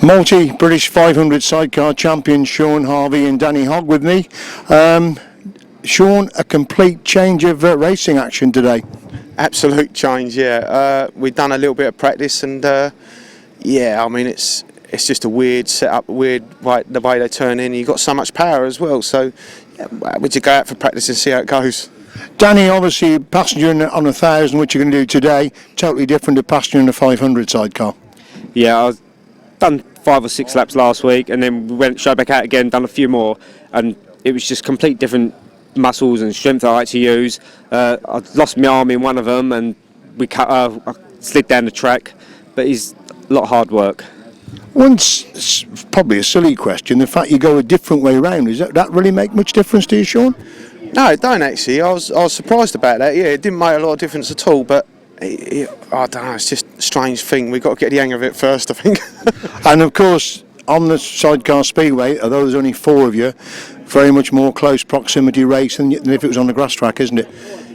Multi-British 500 sidecar champions Sean Harvey and Danny Hogg with me. Sean, a complete change of racing action today. Absolute change, yeah. We've done a little bit of practice, and yeah, I mean it's just a weird setup, weird the way they turn in. You've got so much power as well, so yeah, would you go out for practice and see how it goes? Danny, obviously passenger on 1,000, which you're going to do today, totally different to passenger in a 500 sidecar. Yeah, I've done 5 or 6 laps last week, and then we went straight back out again, done a few more, and it was just complete different muscles and strength I had to use. I lost my arm in one of them, and I slid down the track, but it's a lot of hard work. Once, probably a silly question, the fact you go a different way around, does that really make much difference to you, Sean? No, it don't actually. I was surprised about that. Yeah, it didn't make a lot of difference at all, but I don't know, it's just a strange thing. We've got to get the hang of it first, I think. And of course, on the Sidecar Speedway, although there's only 4 of you, very much more close proximity race than if it was on the grass track, isn't it?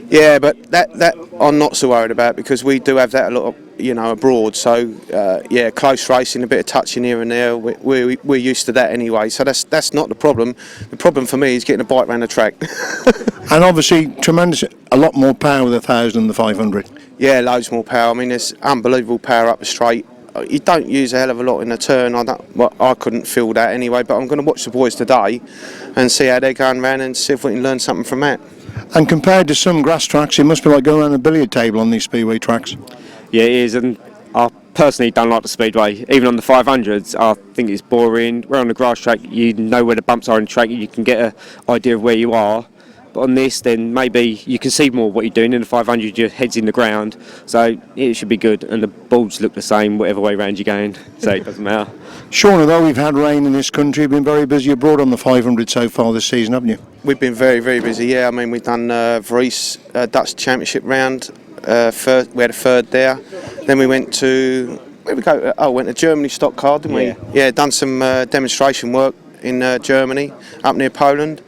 Yeah, but that I'm not so worried about, because we do have that a lot of, abroad. So yeah, close racing, a bit of touching here and there. We're used to that anyway. So that's not the problem. The problem for me is getting a bike around the track. And obviously, a lot more power with 1,000 than the 500. Yeah, loads more power. I mean, there's unbelievable power up the straight. You don't use a hell of a lot in the turn. I couldn't feel that anyway. But I'm going to watch the boys today and see how they're going around and see if we can learn something from that. And compared to some grass tracks, it must be like going around a billiard table on these speedway tracks. Yeah, it is, and I personally don't like the speedway. Even on the 500s, I think it's boring. We're on the grass track, you know where the bumps are in the track, you can get an idea of where you are. But on this, then maybe you can see more what you're doing. In the 500, your head's in the ground, so it should be good. And the boards look the same, whatever way round you're going, so it doesn't matter. Sean, although we've had rain in this country, you've been very busy abroad on the 500 so far this season, haven't you? We've been very, very busy, yeah. I mean, we've done Vries Dutch Championship round. We had a third there. Then we went to, where we go? Went to Germany stock car, didn't we? Yeah, done some demonstration work in Germany, up near Poland.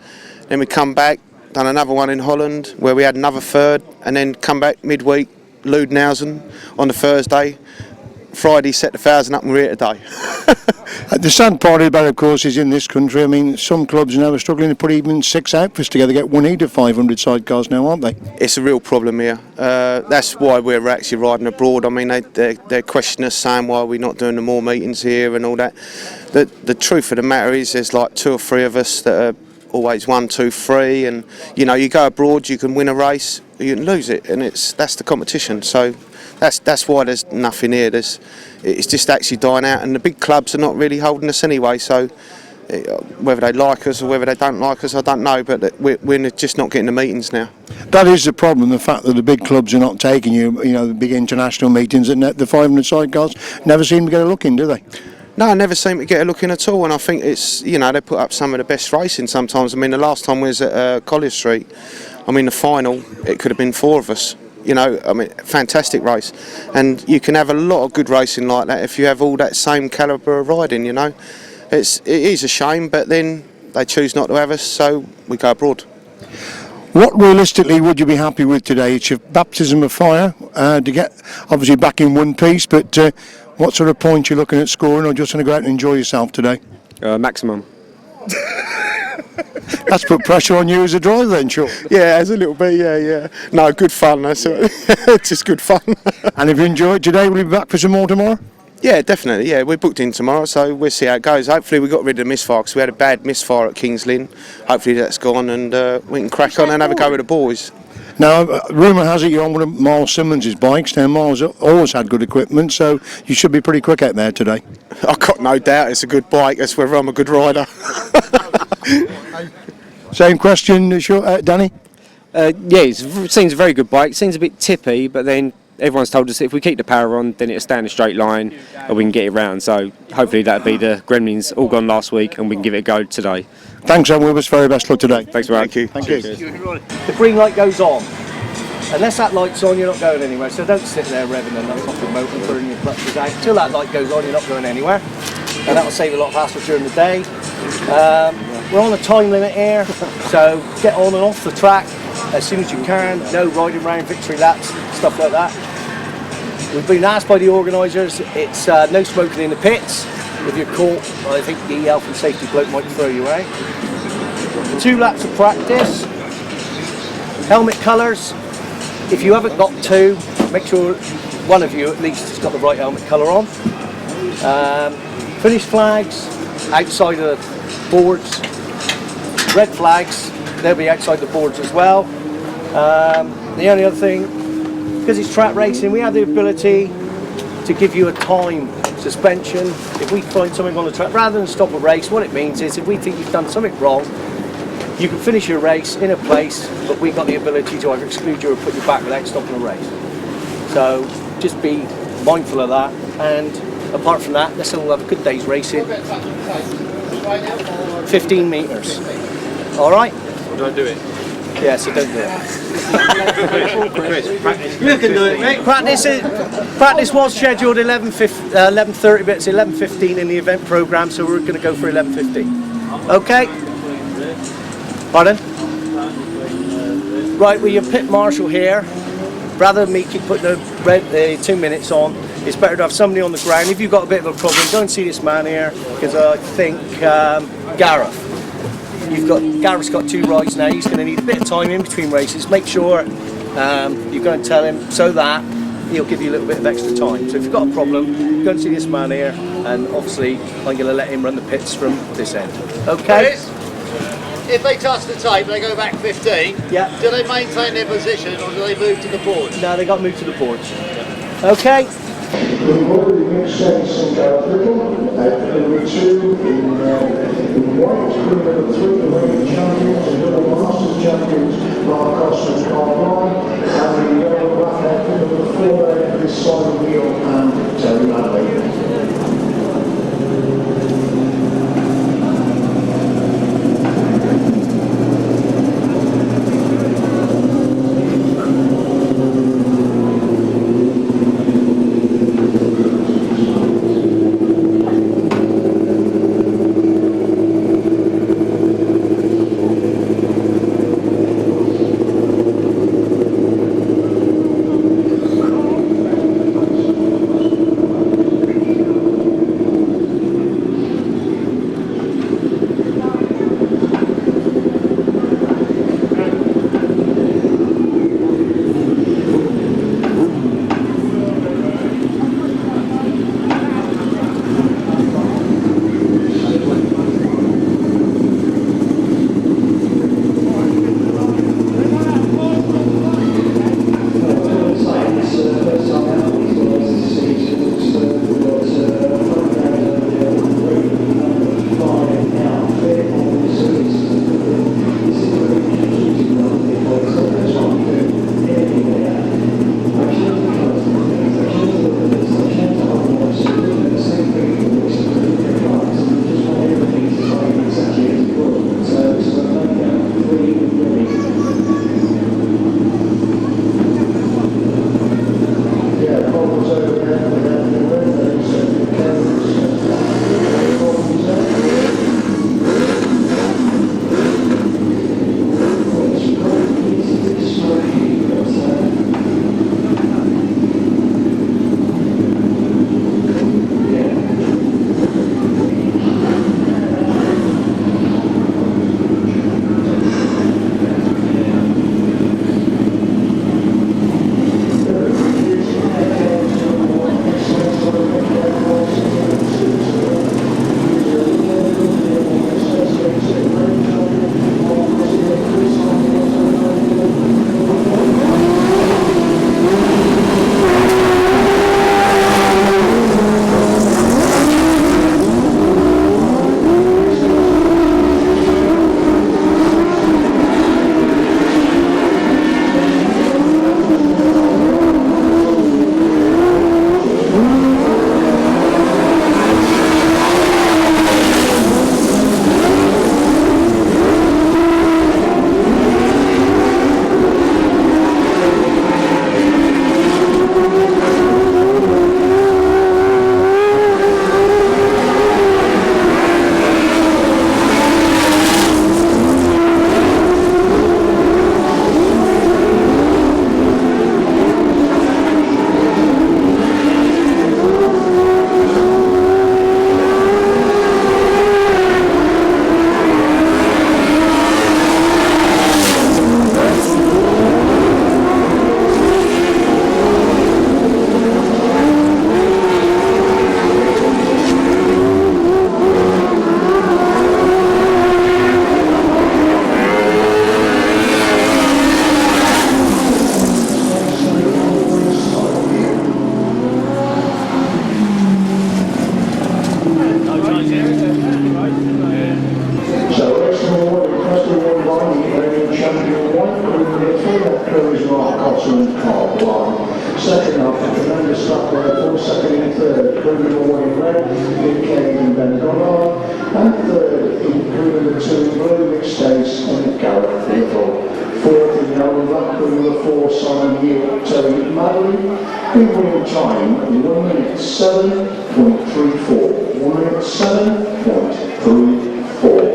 Then we come back, done another one in Holland, where we had another third, and then come back midweek, Ludenhausen on the Thursday. Friday set the 1,000 up and we're here today. The sad part about it, of course, is in this country, I mean, some clubs now are struggling to put even 6 outfits together, get 1 heat of 500 sidecars now, aren't they? It's a real problem here. That's why we're actually riding abroad. I mean, they're questioning us, saying why we're not doing the more meetings here and all that. The truth of the matter is there's like 2 or 3 of us that are always 1, 2, 3, and you go abroad, you can win a race, you can lose it, and that's the competition. So that's why there's nothing here. It's just actually dying out, and the big clubs are not really holding us anyway. So whether they like us or whether they don't like us, I don't know. But we're just not getting the meetings now. That is the problem. The fact that the big clubs are not taking you, the big international meetings, and the 500 sidecars never seem to get a look in, do they? No, I never seem to get a look in at all, and I think it's, they put up some of the best racing sometimes. I mean, the last time we was at Collier Street, I mean, the final, it could have been 4 of us. I mean, fantastic race. And you can have a lot of good racing like that if you have all that same calibre of riding, It is a shame, but then they choose not to have us, so we go abroad. What realistically would you be happy with today? It's your baptism of fire to get obviously back in one piece, but what sort of points you're looking at scoring, or just going to go out and enjoy yourself today? Maximum. That's put pressure on you as a driver then, sure? Yeah, as a little bit, yeah. No, good fun, that's it. Just good fun. And if you enjoyed today, will you be back for some more tomorrow? Yeah, definitely, yeah. We're booked in tomorrow, so we'll see how it goes. Hopefully we got rid of the misfire, because we had a bad misfire at Kings Lynn. Hopefully that's gone, and we can crack on and have a go with the boys. Now, rumour has it you're on one of Miles Simmons' bikes. Now, Miles always had good equipment, so you should be pretty quick out there today. I've got no doubt it's a good bike. That's whether I'm a good rider. Same question, Danny? Yeah, it seems a very good bike. It seems a bit tippy, but then everyone's told us if we keep the power on, then it'll stay in a straight line and we can get it round. So hopefully that'll be the Gremlins all gone last week and we can give it a go today. Thanks, and Wilbur. Very best luck today. Thanks, Rod. Thank you. Thank you. The green light goes on. Unless that light's on, you're not going anywhere. So don't sit there revving and that's off your motor and burning your clutches out. Until that light goes on, you're not going anywhere. And that'll save a lot of hassle during the day. We're on a time limit here, so get on and off the track as soon as you can. No riding round victory laps, stuff like that. We've been asked by the organisers, it's no smoking in the pits. If you're caught, I think the health and safety bloke might throw you out. 2 laps of practice. Helmet colours. If you haven't got 2, make sure one of you at least has got the right helmet colour on. Finish flags outside of the boards. Red flags, they'll be outside the boards as well. The only other thing, because it's track racing, we have the ability to give you a time suspension. If we find something on the track, rather than stop a race, what it means is if we think you've done something wrong, you can finish your race in a place, but we've got the ability to either exclude you or put you back without stopping a race. So just be mindful of that, and apart from that, let's all have a good day's racing. 15 metres. Alright? Or do I do it? Yeah, so don't do it. Practice. You can do it, mate. Practice was scheduled 11:30, but it's 11:15 in the event programme, so we're going to go for 11:15. Okay? Pardon? Right, well, your pit marshal here. Rather than me keep putting the 2 minutes on, it's better to have somebody on the ground. If you've got a bit of a problem, go and see this man here, because I think Gareth. Gareth's got 2 rides now. He's going to need a bit of time in between races. Make sure you go and tell him so that he'll give you a little bit of extra time. So if you've got a problem, go and see this man here, and obviously I'm going to let him run the pits from this end. Okay? If they touch the tape, they go back 15. Yeah. Do they maintain their position or do they move to the board? No, they got moved to the boards. Okay? We've already mixed sense and little. Number 2 in white, number 3 the reigning champions, the double masters champions, Mark Cossar and Paul Whitelam, and the yellow black head number 4 there, this side of the wheel, and Tyrrell. So race number 1, requested one by the reigning champion White, crew number 3, that crew is Mark Cossar and Paul Whitelam. Second up, a tremendous lap there for second and third, crew number 1 in red, Mick Cave and Ben Goddard, and third in crew number 2, blue, Mick Stace and Gareth Little. Fourth in yellow, that crew number 4, Simon Hewitt, Terry Madley, in winning time 1 minute 7.34. 1 minute 7.34.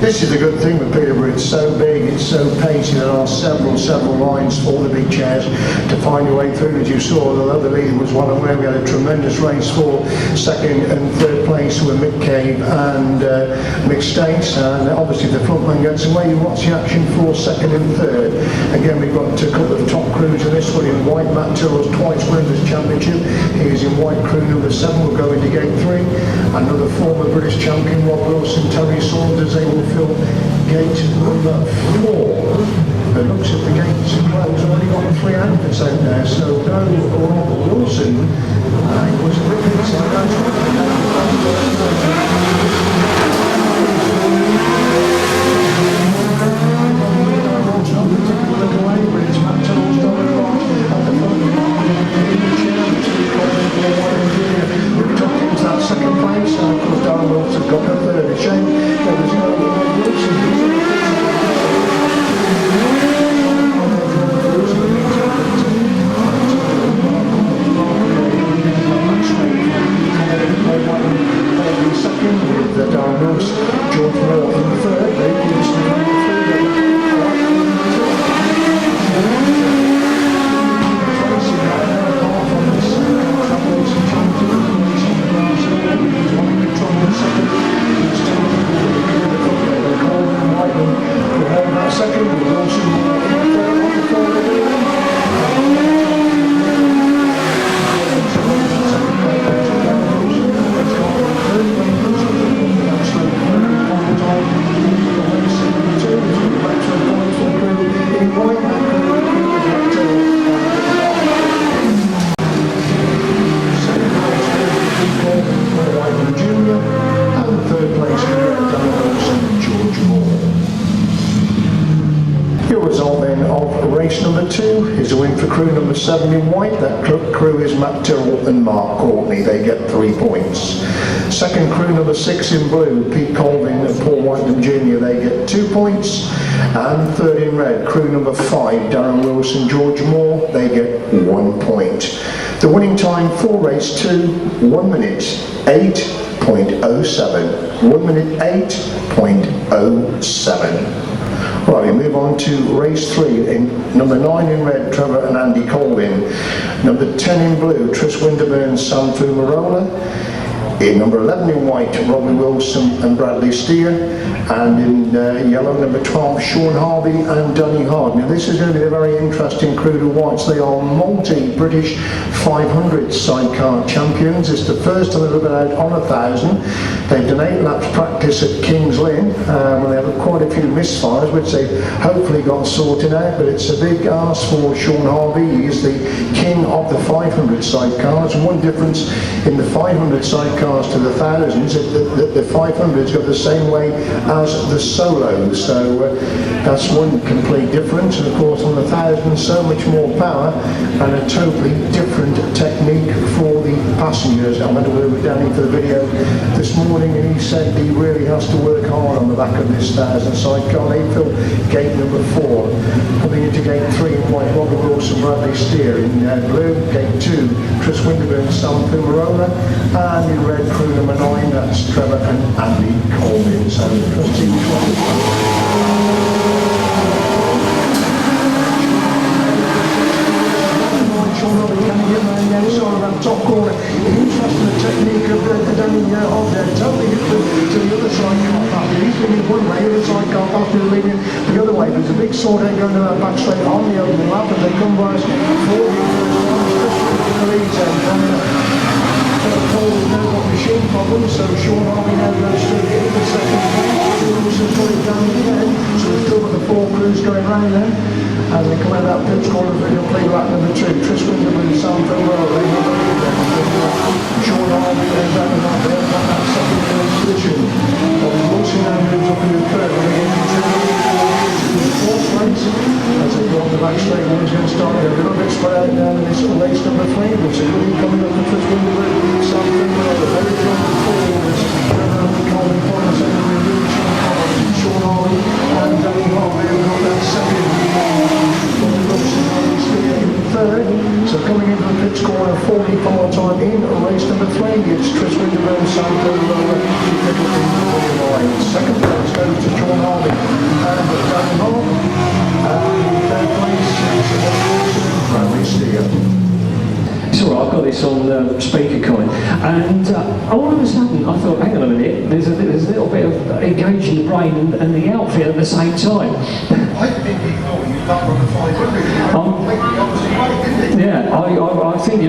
This is a good thing with Peterborough. It's so big, it's so pacey. There are several lines for the big chairs to find your way through. As you saw, the other leader was one away. We had a tremendous race for second and third place with Mick Cave and Mick Stace, and obviously the front man gets away. You watch the action for second and third. Again, we've got a couple of top crews in this one. In white, Matt Tyrrell's twice winners championship. He is in white, crew number 7. We'll go into gate 3. Another former British champion, Rod Wilson, Terry Saunders. They will fill gate number 4. It looks at the gates closed, already got 3 outfits out there, so no Rod Wilson. He was a bit inside out. Second place, and of course Darren Wilson got the third. A shame there was no Wilson. Second with Darren Wilson, George Moore in third. They number 2 is a win for crew number 7 in white. That crew is Matt Tyrrell and Mark Courtney. They get 3 points. Second crew number 6 in blue, Pete Colvin and Paul Whitelam Jr. They get 2 points. And third in red, crew number 5, Darren Wilson, George Moore. They get 1 point. The winning time for race 2, 1 minute 8.07. 1 minute 8.07. Right, we move on to race 3. In number 9 in red, Trevor and Andy Colvin. Number 10 in blue, Tris Winterburn, Sam Fumarola. In number 11 in white, Robbie Wilson and Bradley Steer. And in yellow, number 12, Sean Harvey and Danny Hard. Now this is going to be a very interesting crew to watch. They are multi-British 500 sidecar champions. It's the first time they've been out on 1,000. They've done 8 laps practice at King's Lynn, when they have quite a few misfires, which they've hopefully got sorted out. But it's a big ask for Sean Harvey. He is the king of the 500 sidecars. And one difference in the 500 sidecars to the 1000s is that the 500s go the same way as the solos, so that's one complete difference. And of course on the 1000, so much more power and a totally different technique for the passengers. I went over with Danny for the video this morning, and he said he really has to work hard on the back of this 1000 sidecar. They fill gate number 4. Coming into gate 3 in white, Robert Wilson, Bradley Steer. In blue, gate 2, Tris Winterburn, Sam Fumarola. And in red, crew number 9, that's Trevor and Andy Colvin. So let's see which one. Top corner, interesting the technique of Danny Hard there, totally different to the other side car path. He's leading one way, the other side car path is leading the other way. There's a big sword head going to that back straight on the opening lap, and they come by us for the lead zone. Paul has now got machine problems, so Sean Harvey now goes straight into the second place. Wilson's got it down again, so we've still got the 4 crews going round then. As they come out that pit corner, they'll play lap number 2. Tris Winterburn and Sam Tyrrell, they will go in there. Sean Harvey goes out of that there, that second position. Bobby Wilson now moves up in the third. Fourth race as they go on the back straight. One's going to start a little bit spread out now in this race number 3. But so really coming up the first one, something the very strong forwards. Colin Thomas and Sean Harley and Danny Harvey have got that second. Third, so coming into the pits corner, 44 time in race number 3, it's Tris Winterburn, Sam Tyrrell, second place goes to Sean Harvey and Danny Harvey, and third place, Bradley Steer. It's all right, I've got this on speaker coin, and all of a sudden I thought, hang on a minute, there's a little bit of engaging the brain and the outfit at the same time. I think he thought you back on the 500. Yeah, I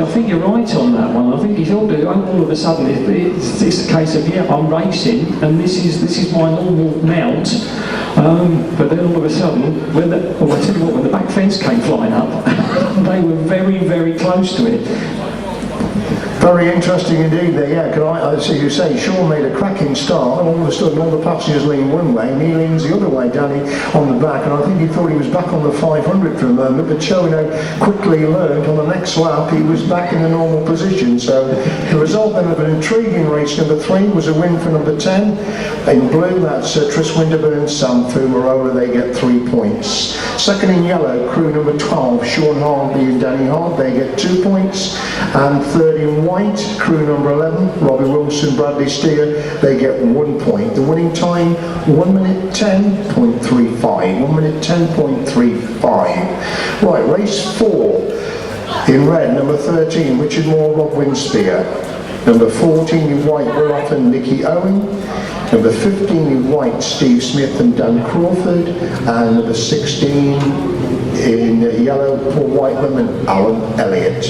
think you're right on that one. I think he thought that all of a sudden it's a case of, yeah, I'm racing and this is my normal mount. But then all of a sudden, I tell you what, when the back fence came flying up, they were very, very close to it. Very interesting indeed there, yeah. As you say, Sean made a cracking start, and all of a sudden all the passengers lean one way and he leans the other way, Danny, on the back, and I think he thought he was back on the 500 for a moment, but showing how quickly he learned on the next lap he was back in the normal position. So the result then of an intriguing race number 3 was a win for number 10. In blue, that's Tris Winterburn, Sam Fumarola, they get 3 points. Second in yellow, crew number 12, Sean Harvey and Danny Hart, they get 2 points. And third in white, crew number 11, Robbie Wilson, Bradley Steer, they get 1 point. The winning time, 1 minute 10.35. 1 minute 10.35. Right, race 4. In red, number 13, Richard Moore, Rod Winspear. Number 14 in white, Will Off and Nicky Owen. Number 15 in white, Steve Smith and Dan Crawford. And number 16 in yellow, Paul Whitelam and Alan Elliot.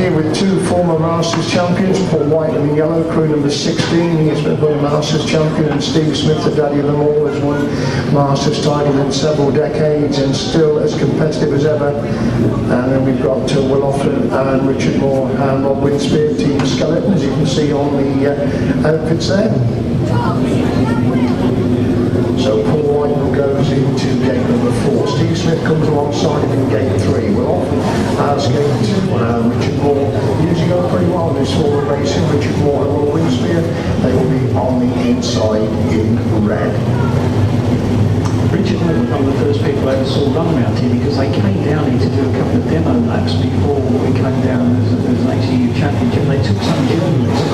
With 2 former Masters champions, Paul Whitelam in yellow, crew number 16, he has been a Masters champion, and Steve Smith, the daddy of them all, has won Masters title in several decades and still as competitive as ever. And then we've got Will Offord and Richard Moore and Rod Winspear, Team Skeleton, as you can see on the outfits there. So Paul Whitelam goes into gate number 4. Steve Smith comes alongside him in gate 3. Will Off as gate 2. Richard Moore usually go pretty well in this forward racing. Richard Moore and Will Winspear, they will be on the inside in red. Richard Moore was one of the first people I ever saw run around here because they came down here to do a couple of demo laps before we came down as an ACU championship. They took some journalists.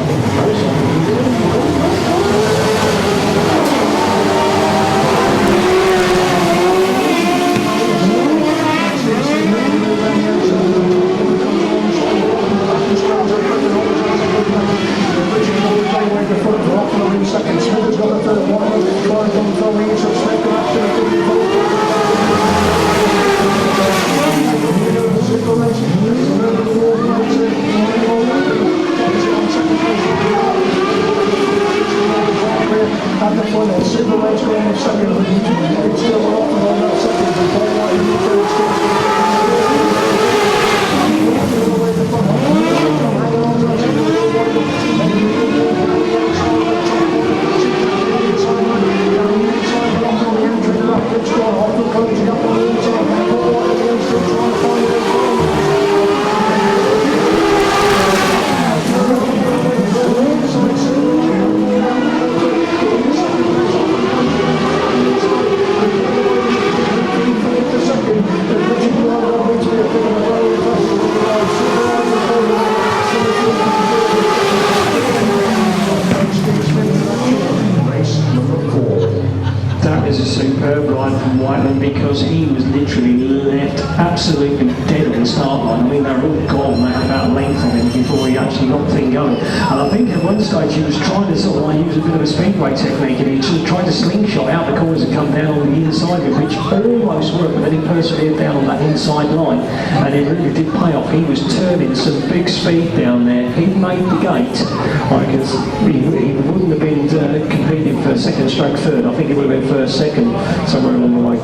Because he was literally left absolutely dead second start line. I mean, they were all gone about a length on him before he actually got the thing going. And I think at one stage he was trying to sort of like use a bit of a speedway technique, and he just tried to slingshot out the corners and come down on the inside of it, which almost worked, but then he persevered down on that inside line, and it really did pay off. He was turning some big speed down there. He made the gate, because he wouldn't have been competing for second stroke third. I think he would have been first, second, somewhere along the way.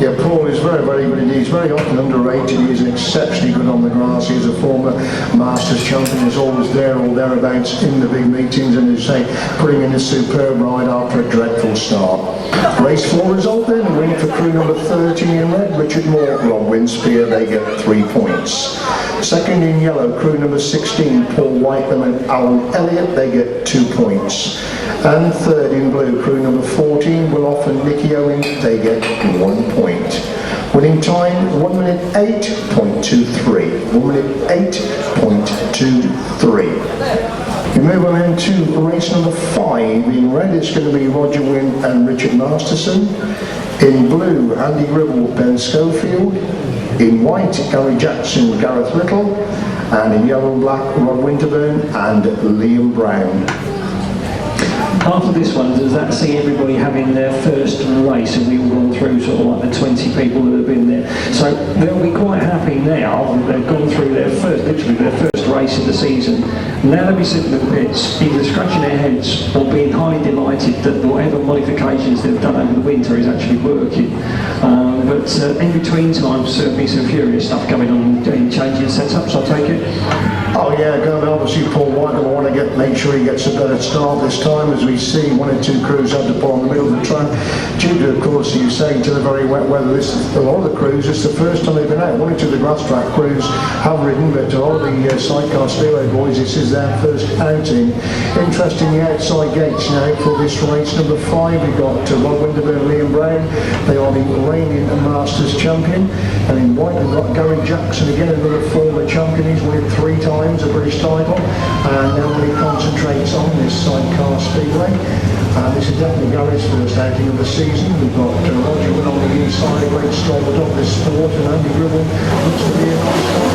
Yeah, Paul is very, very good indeed. He's very often underrated. He's exceptionally good on the grass. He's a former Masters champion. He's always there or thereabouts in the big meetings, and as I say, putting in a superb ride after a dreadful start. Race 4 result then, a win for crew number 13 in red, Richard Moore, Rod Winspear, they get 3 points. Second in yellow, crew number 16, Paul Whitelam and Elliot, they get 2 points. And third in blue, crew number 14, Willoff and Nicky Owen, they get 1 point. Winning time, 1 minute 8.23. 1 minute 8.23. We move on then to race number 5. In red, it's going to be Roger Wynn and Richard Masterson. In blue, Andy Gribble, Ben Schofield. In white, Gary Jackson, Gareth Little. And in yellow and black, Rod Winterburn and Liam Brown. After this one, does that see everybody having their first race, and we've all gone through sort of like the 20 people that have been there? So they'll be quite happy now. They've gone through their first, literally their first race of the season. Now they'll be sitting in the pits, either scratching their heads or being highly delighted that whatever modifications they've done over the winter is actually working. But in between times, there'll be some furious stuff going on in changing setups, I take it. Oh yeah, obviously Paul Whitelam want to make sure he gets a better start this time, as we see 1 or 2 crews have to pull on the middle of the track due to, of course, you say, to the very wet weather. This is, a lot of the crews, it's the first time they've been out. 1 or 2 of the grass track crews have ridden, but a lot of the Sidecar Speedway boys, this is their first outing. Interesting, the outside gates now for this race number 5. We've got Rod Winterburn and Liam Brown. They are the reigning Masters champion. And in white we've got Gary Jackson, again another former champion. He's won it 3 times, a British title, and now when he concentrates on this Sidecar Speedway. This is definitely Gary's first outing of the season. We've got Roger Wynn on the inside, a great stalwart of this sport, and Andy Gribble looks to be a nice start.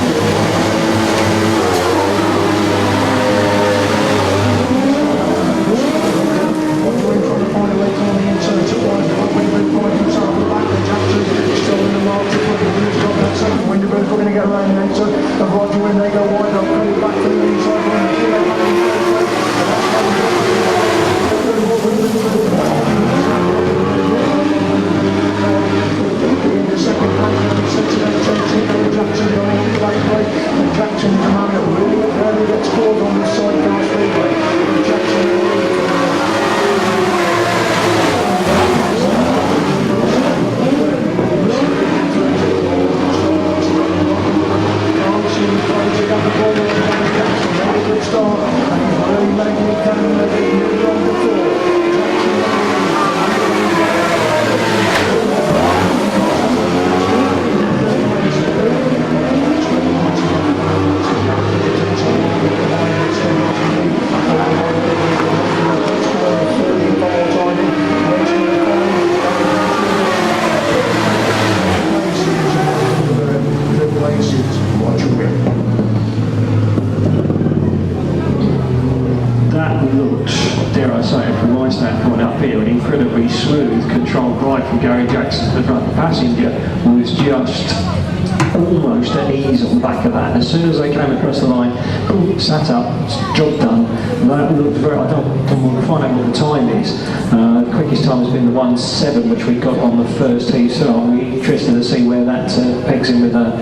Almost at ease on the back of that. As soon as they came across the line, boom, sat up, job done. That looked very, I don't want to find out what the time is. The quickest time has been the 1:07, which we got on the first heat, so I'll be interested to see where that pegs in with that.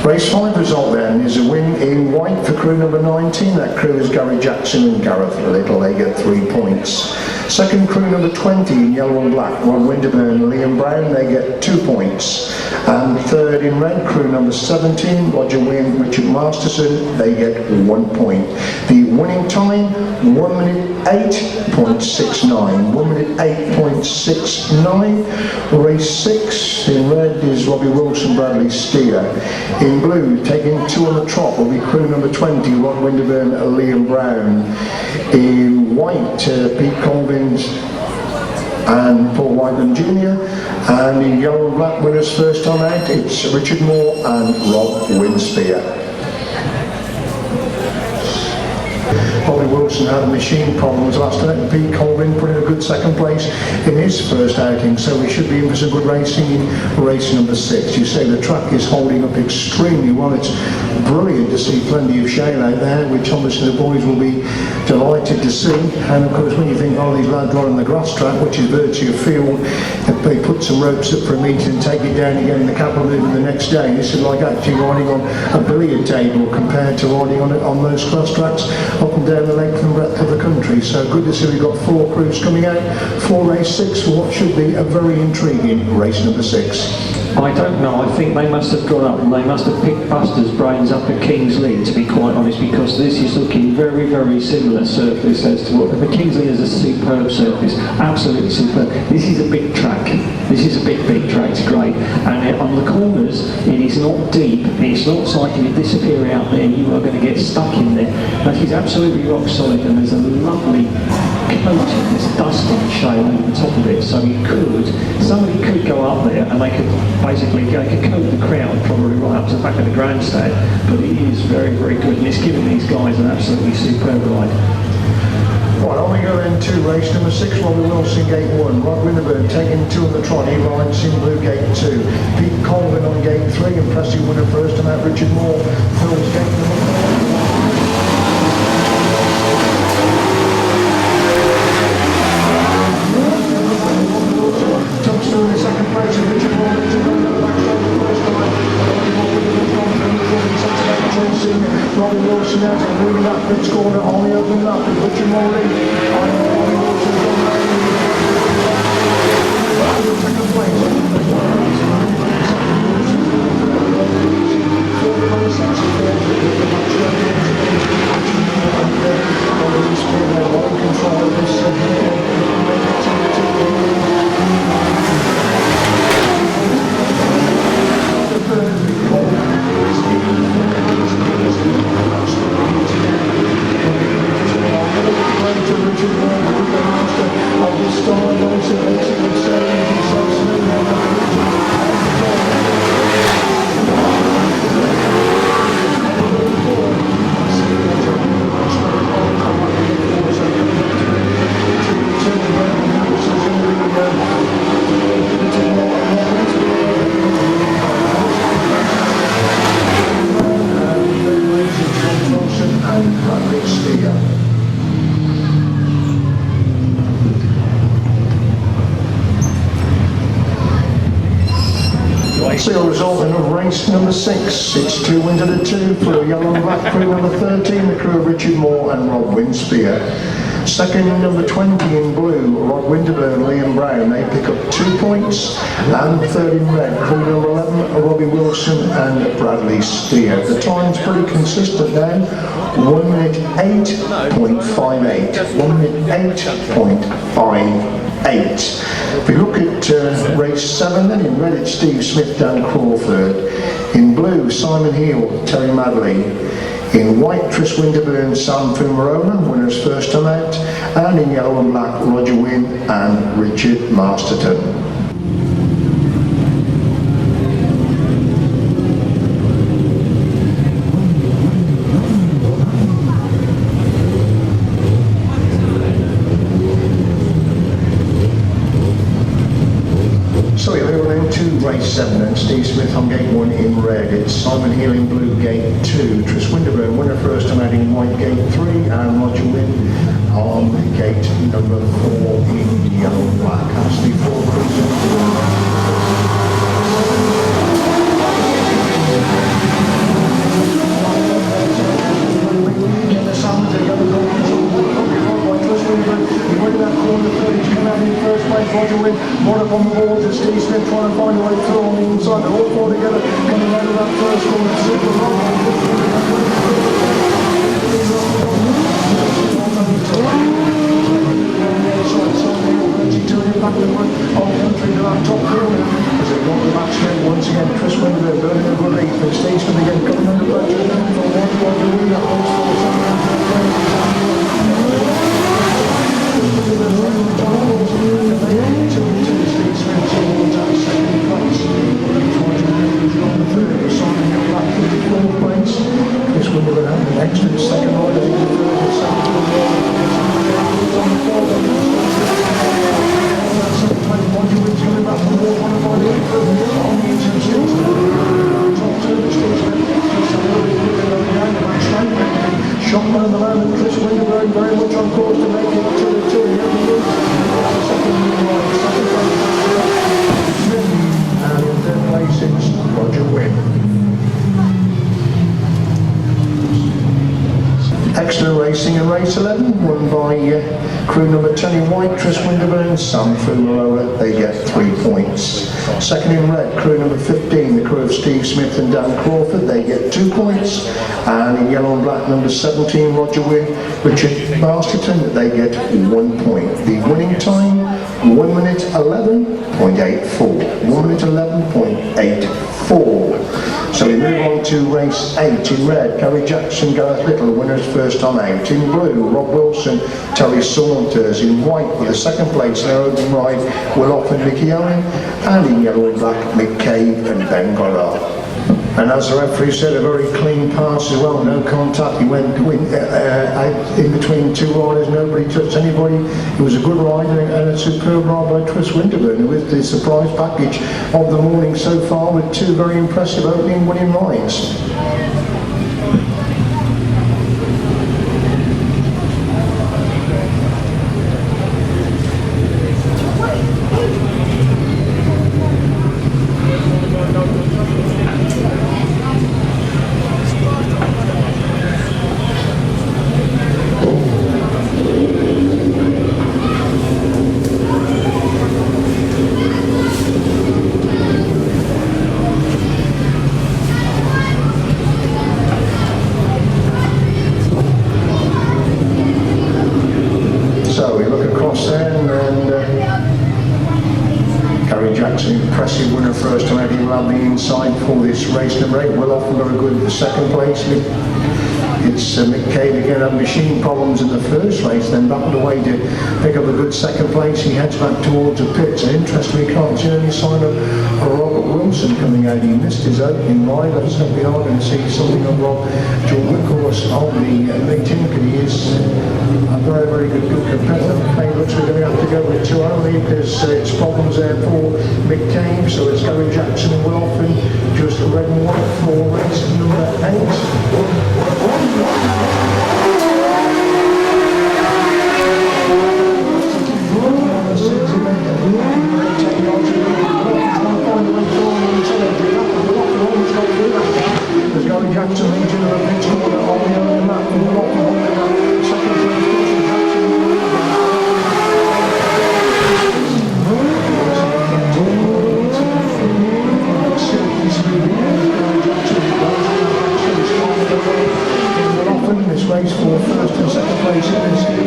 Race 5 result then is a win in white for crew number 19. That crew is Gary Jackson and Gareth Little. They get 3 points. Second, crew number 20 in yellow and black, Rod Winterburn and Liam Brown. They get 2 points. And third in red, crew number 17, Roger Wynn, Richard Masterson. They get 1 point. The winning time, 1 minute 8.69. 1 minute 8.69. Race 6 in red is Robbie Wilson, Bradley Steer. In blue, taking 2 on the trot, will be crew number 20, Rod Winterburn and Liam Brown. In white, Pete Colvin's and Paul Whitelam Jr. And in yellow and black winners first time out, it's Richard Moore and Rod Winspear. Bobby Wilson had machine problems last night, and Pete Colvin put in a good second place in his first outing, so we should be in for some good racing in race number 6. You say the track is holding up extremely well. It's brilliant to see plenty of shale out there, which obviously the boys will be delighted to see. And of course, when you think, oh, these lads are on the grass track, which is virtually a field, if they put some ropes up for a meter and take it down again in the capital movement the next day, this is like actually riding on a billiard table compared to riding on those grass tracks up and down the length and breadth of the country. So good to see we've got 4 crews coming out for race 6 for what should be a very intriguing race number 6. I don't know, I think they must have gone up and they must have picked Buster's brains up at King's Lynn, to be quite honest, because this is looking very, very similar surface as to what the King's Lynn is. A superb surface, absolutely superb. This is a big track, this is a big track, it's great. And on the corners, it is not deep, it's not like if you disappear out there, you are going to get stuck in there. That is absolutely rock solid, and there's a lovely coating, this dust and shale on the top of it, so somebody could go up there and they could basically coat the crowd probably right up to the back of the grandstand, but it is very, very good, and it's given these guys an absolutely superb ride. Right, on we go then to race number 6, Bobby Wilson, gate 1, Rod Winterburn taking 2 on the trot, he rides in blue, gate 2, Pete Colvin on gate 3, impressive winner first, and out Richard Moore fills gate number 4. In the second place, Richard Moore to run the back straight the first time. Bobby Wilson out and moving that pitch corner on the open lap with Richard Moore in. Bobby Wilson second place. Control of this. Seal resulting of race number 6. It's 2 wins to 2 for yellow and black crew number 13, the crew of Richard Moore and Rod Winspear. Second, number 20 in blue, Rod Winterburn, Liam Brown, they pick up 2 points. And third in red, crew number 11, Robbie Wilson and Bradley Steer. The time's pretty consistent now, 1 minute 8.58. 1 minute 8.58. If we look at race 7, then in red it's Steve Smith, Dan Crawford. In blue, Simon Heal, Terry Madley. In white, Tris Winterburn, Sam Fumarola, winners first time out. And in yellow and black, Roger Wynn and Richard Masterton. Race 7 and Steve Smith on gate 1 in red. It's Simon Hill in blue, gate 2. Tris Winterburn, winner first time out in white, gate 3. And Roger Wynn on gate number 4 in yellow and black. That's the 4 cruisers. Roger Wynn, more up on the boards as Steve Smith trying to find a way through on the inside. They're all 4 together, coming out of that first corner. Super country to that top field as they got the back straight once again. Tris Winterburn burning a good lead for Steve Smith again, coming under pressure from Roger Wynn. That holds for the Extra Racing in race 11, won by crew number 20 White, Tris Winterburn, Sam Fumaloa, they get 3 points. Second in red, crew number 15, the crew of Steve Smith and Dan Crawford, they get 2 points. And in yellow and black, number 17, Roger Richard Masterton, they get 1 point. The winning time, 1 minute 11.84. 1 minute 11.84. So we move on to race 8 in red, Gary Jackson, Gareth Little, winners first on out. In blue, Rob Wilson, Terry Saunders. In white, with a second place in their opening ride, Will Off and Nicky Owen. And in yellow and black, Mick Cave and Ben Goddard. And as the referee said, a very clean pass as well, no contact. He went in between two riders, nobody touched anybody. It was a good ride and a superb ride by Tris Winterburn with the surprise package of the morning so far, with 2 very impressive opening winning rides. Impressive winner first time. He will have the inside for this race number 8. Will Off very good in the second place. It's Mick Cave again had machine problems in the first race, then battled away to pick up a good second place. He heads back towards the pits, and interestingly, can't see any sign of Robert Wilson coming out. He missed his opening ride. Let's hope we are going to see something of Rob during the course of the meeting, because he is a very, very good competitor. It looks like we're going to have to go with 2 only, because it's problems there for Mick Cave. So it's Gary Jackson and Will Off, and just red and white for race number 8. There's Gary Jackson leading the next corner on the other map. Second place, this race for first and second place in this round.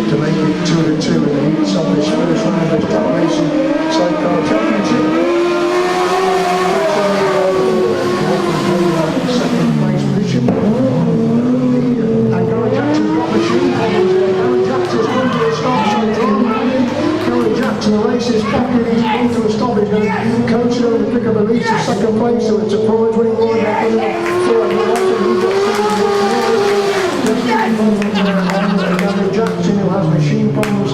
To make it 2-2 in the heats of this first round of this Racing Sidecar Championship. Second place position. And Gary Jackson's got the shoe. Gary Jackson's going to a stop. Gary Jackson, the race is pocket. He's going to a stop. He's going to coach it over to pick up at least a second place. So it's a prize winning ride. Gary Jackson, who has machine problems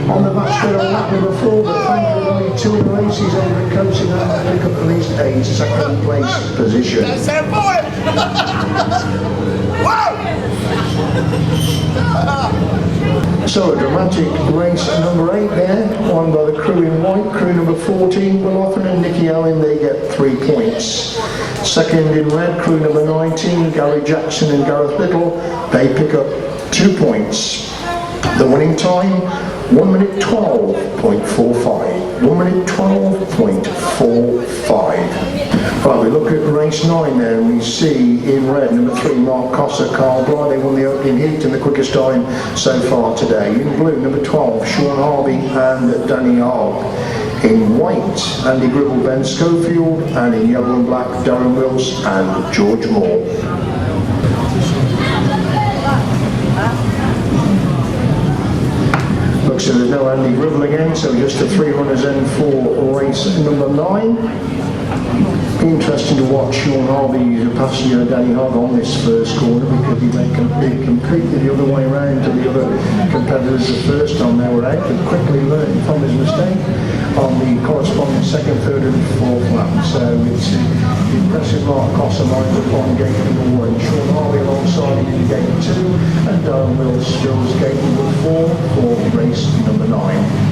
on the back straight on lap number 4, but thankfully only 2 in the race. He's able to coach it out and pick up at least a second place position. So a dramatic race number 8 there, won by the crew in white. Crew number 14, Will Off and Nicky Owen, they get 3 points. Second in red, crew number 19, Gary Jackson and Gareth Little, they pick up 2 points. The winning time, 1 minute 12.45. 1 minute 12.45. Right, we look at race 9 there, and we see in red, number 3, Mark Cossar, Carl Blyth. They won the opening heat in the quickest time so far today. In blue, number 12, Sean Harvey and Danny Hogg. In white, Andy Gribble, Ben Schofield, and in yellow and black, Darren Wills and George Moore. Looks like there's no Andy Gribble again, so just the 3 runners in for race number 9. Interesting to watch Sean Harvey, the passenger Danny Hogg, on this first corner, because he went completely the other way around to the other competitors the first time they were out, but quickly learned from his mistake on the corresponding second, third and fourth lap. So it's the impressive Mark Cossar lines upon gate number 1. Sean Harvey alongside starting in gate 2, and Darren Wills fills gate number 4 for race number 9.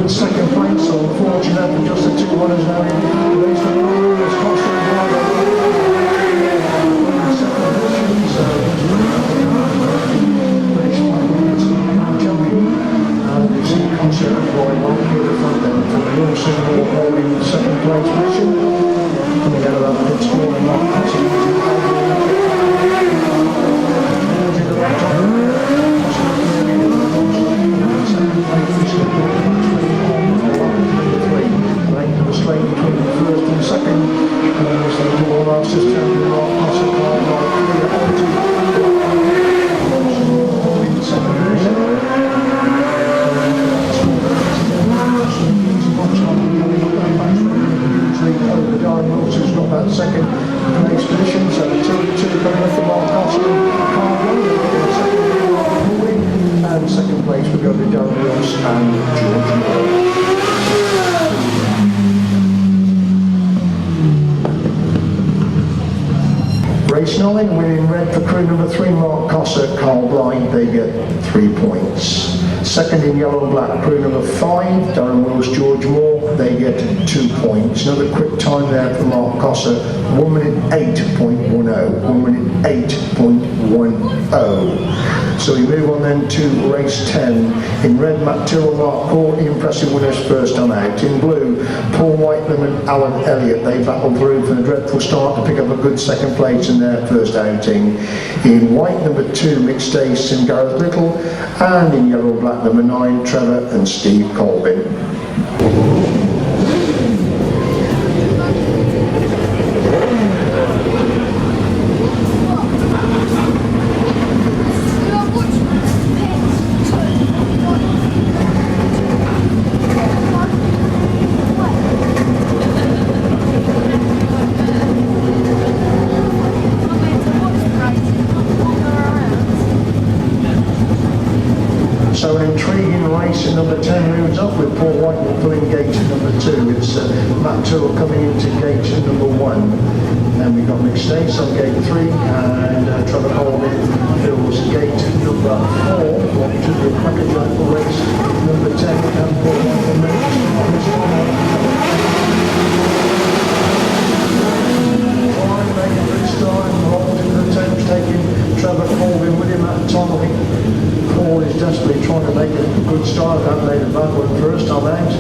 Second place, so unfortunately just the two runners now in race number 1 is Cossar and Blyth. Champion, and you see Cossar and Blyth on here the front end for the Young Singapore holding second place position. Coming out of that pit stall and not passing into the right top. Straight between the first and second, as they do all our system, the Rod who's got that second place position, so the two coming up the Mark Cossar and second place will go to Darren Wills and George Moore. Race 9, winning red for crew number 3, Mark Cossar, Blyth, they get 3 points. Second in yellow and black, crew number 5, Darren Wills, George Moore, they get 2 points. Another quick time there for Mark Cossar, 1 minute 8.10, 1 minute 8.10. So we move on then to race 10. In red, Matt Tyrrell, Mark Courtney, impressive winners first time out. In blue, Paul Whitelam and Elliot, they battled through from a dreadful start to pick up a good second place in their first outing. In white, number 2, Mick Cave and Gareth Little, and in yellow and black, number 9, Trevor and Steve Colvin. So an intriguing race in number 10 moves up with Paul Whitelam pulling gate number 2. It's Matt Tyrrell coming into gate number 1. Then we've got Mick Cave on gate 3 and Trevor Colvin fills gate number 4. What should be a quicker dreadful race. Number 10 and Paul Whitelam makes making good start and holding the Thames, taking Trevor Colvin with him at Tom. I think Paul is desperately trying to make a good start. That made a bad one first time out.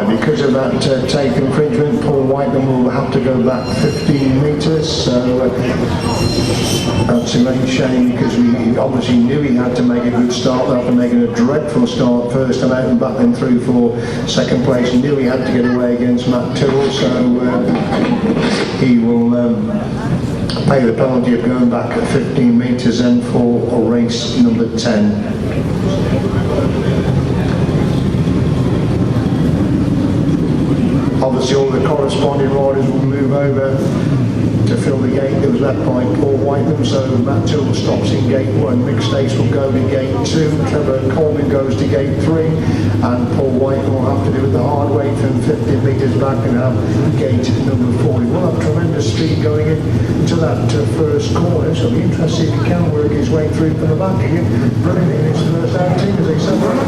Because of that tape infringement, Paul Whitelam will have to go back 15 metres, so that's a main shame because we obviously knew he had to make a good start after making a dreadful start first time out and battling through for second place. He knew he had to get away against Matt Tyrrell, so he will pay the penalty of going back at 15 metres then for race number 10. Obviously all the corresponding riders will move over to fill the gate that was left by Paul Whitelam, so Matt Tyrrell stops in gate 1, Mick Cave will go to gate 2, Trevor Colvin goes to gate 3, and Paul Whitelam will have to do it the hard way from 50 metres back and have gate number 4. He will have tremendous speed going into that first corner, so it'll be interesting if he can work his way through from the back again. Brilliant in his first outing as they separate.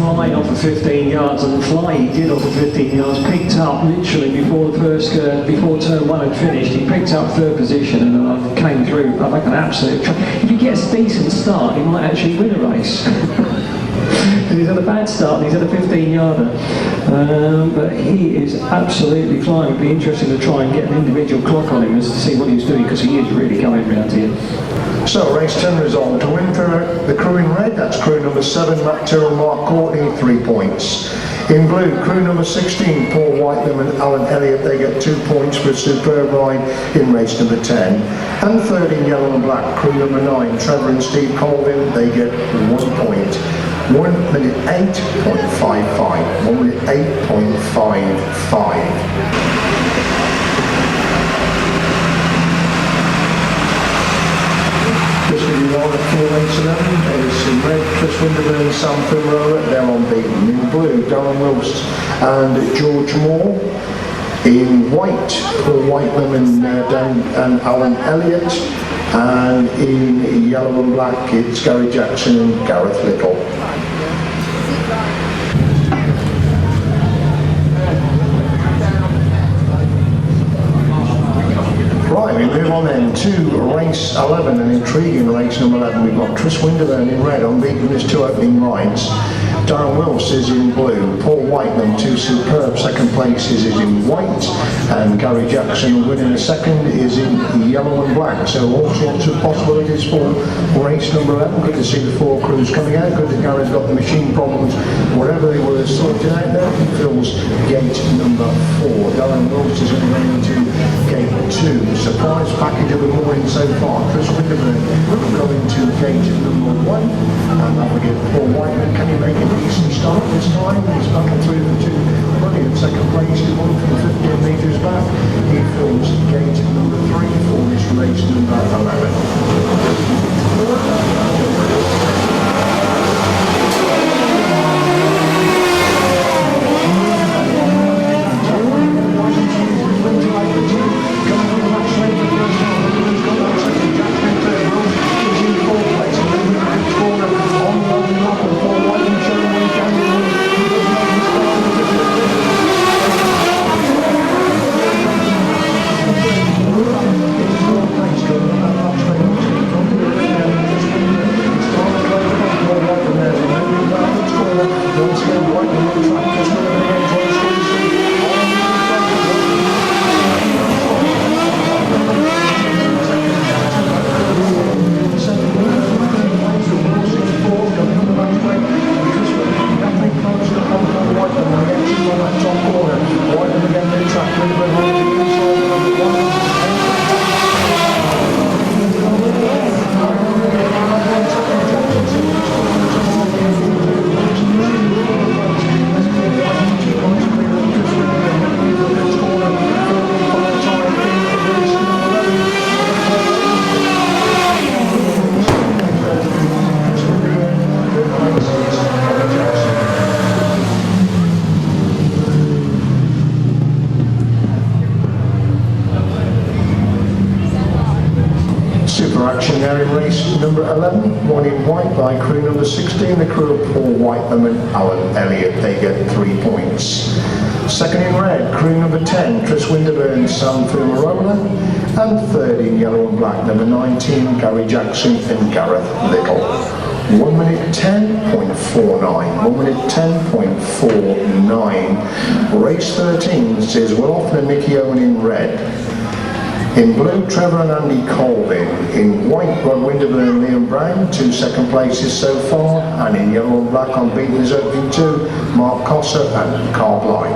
flying off of 15 yards, and the fly he did off of 15 yards picked up literally before the first before turn 1 had finished. He picked up 3rd position and came through like an absolute. If he gets a decent start, he might actually win a race. He's had a bad start and he's had a 15-yarder, but he is absolutely flying. It'd be interesting to try and get an individual clock on him as to see what he's doing, because he is really going round here. So race 10 result to win for the crew in red, that's crew number 7, Matt Tyrrell, Mark Courtney, 3 points. In blue, crew number 16, Paul Whitelam and Alan Elliot, they get 2 points for a superb ride in race number 10. And third in yellow and black, crew number 9, Trevor and Steve Colvin, they get 1 point. 1 minute 8.55, 1 minute 8.55. Just going to be on at 4 race 11, there's in red, Chris Winterburn, Sam Pereil, they're unbeaten. In blue, Darren Wilst and George Moore. In white, Paul Whitelam and Alan Elliot. And in yellow and black, it's Gary Jackson and Gareth Little. Right, we move on then to race 11, an intriguing race number 11. We've got Chris Winterburn in red, unbeaten his 2 opening rides. Darren Wills is in blue, Paul Whitelam, 2 superb second places, is in white, and Gary Jackson winning a second is in yellow and black. So all sorts of possibilities for race number 11. Good to see the 4 crews coming out. Good that Gary's got the machine problems, whatever they were sorted out there. He fills gate number 4. Darren Wills is going to go into gate 2. Surprise package of the morning so far. Chris Winterburn will go into gate number 1, and that will give Paul Whitelam. Can he make a decent start this time? He's battled through for 2 brilliant second place. He's won from 15 metres back. He fills gate number 3 for this race number 11. Action there in race number 11, one in white by crew number 16, the crew of Paul Whitelam and Alan Elliot, they get 3 points. Second in red, crew number 10, Chris Winterburn, Sam Pereil, and third in yellow and black, number 19, Gary Jackson and Gareth Little. 1 minute 10.49, 1 minute 10.49. Race 13 says Will Offen and Mickey Owen in red. In blue, Trevor and Andy Colvin. In white, Rod Winterburn and Liam Brown, 2 second places so far. And in yellow and black on beating his opening 2, Mark Cossar and Carl Blyth.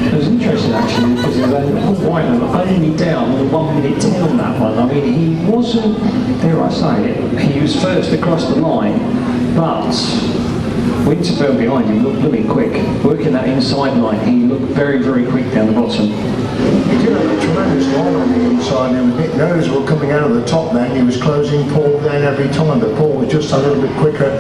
It was interesting actually, because Paul Whitelam only down with a 1 minute 10 on that one. I mean, he wasn't, dare I say it, he was first across the line, but Winterburn behind him looked blooming quick. Working that inside line, he looked very, very quick down the bottom. He did have a tremendous line on the inside, and Nick knows were coming out of the top then. He was closing Paul down every time, but Paul was just a little bit quicker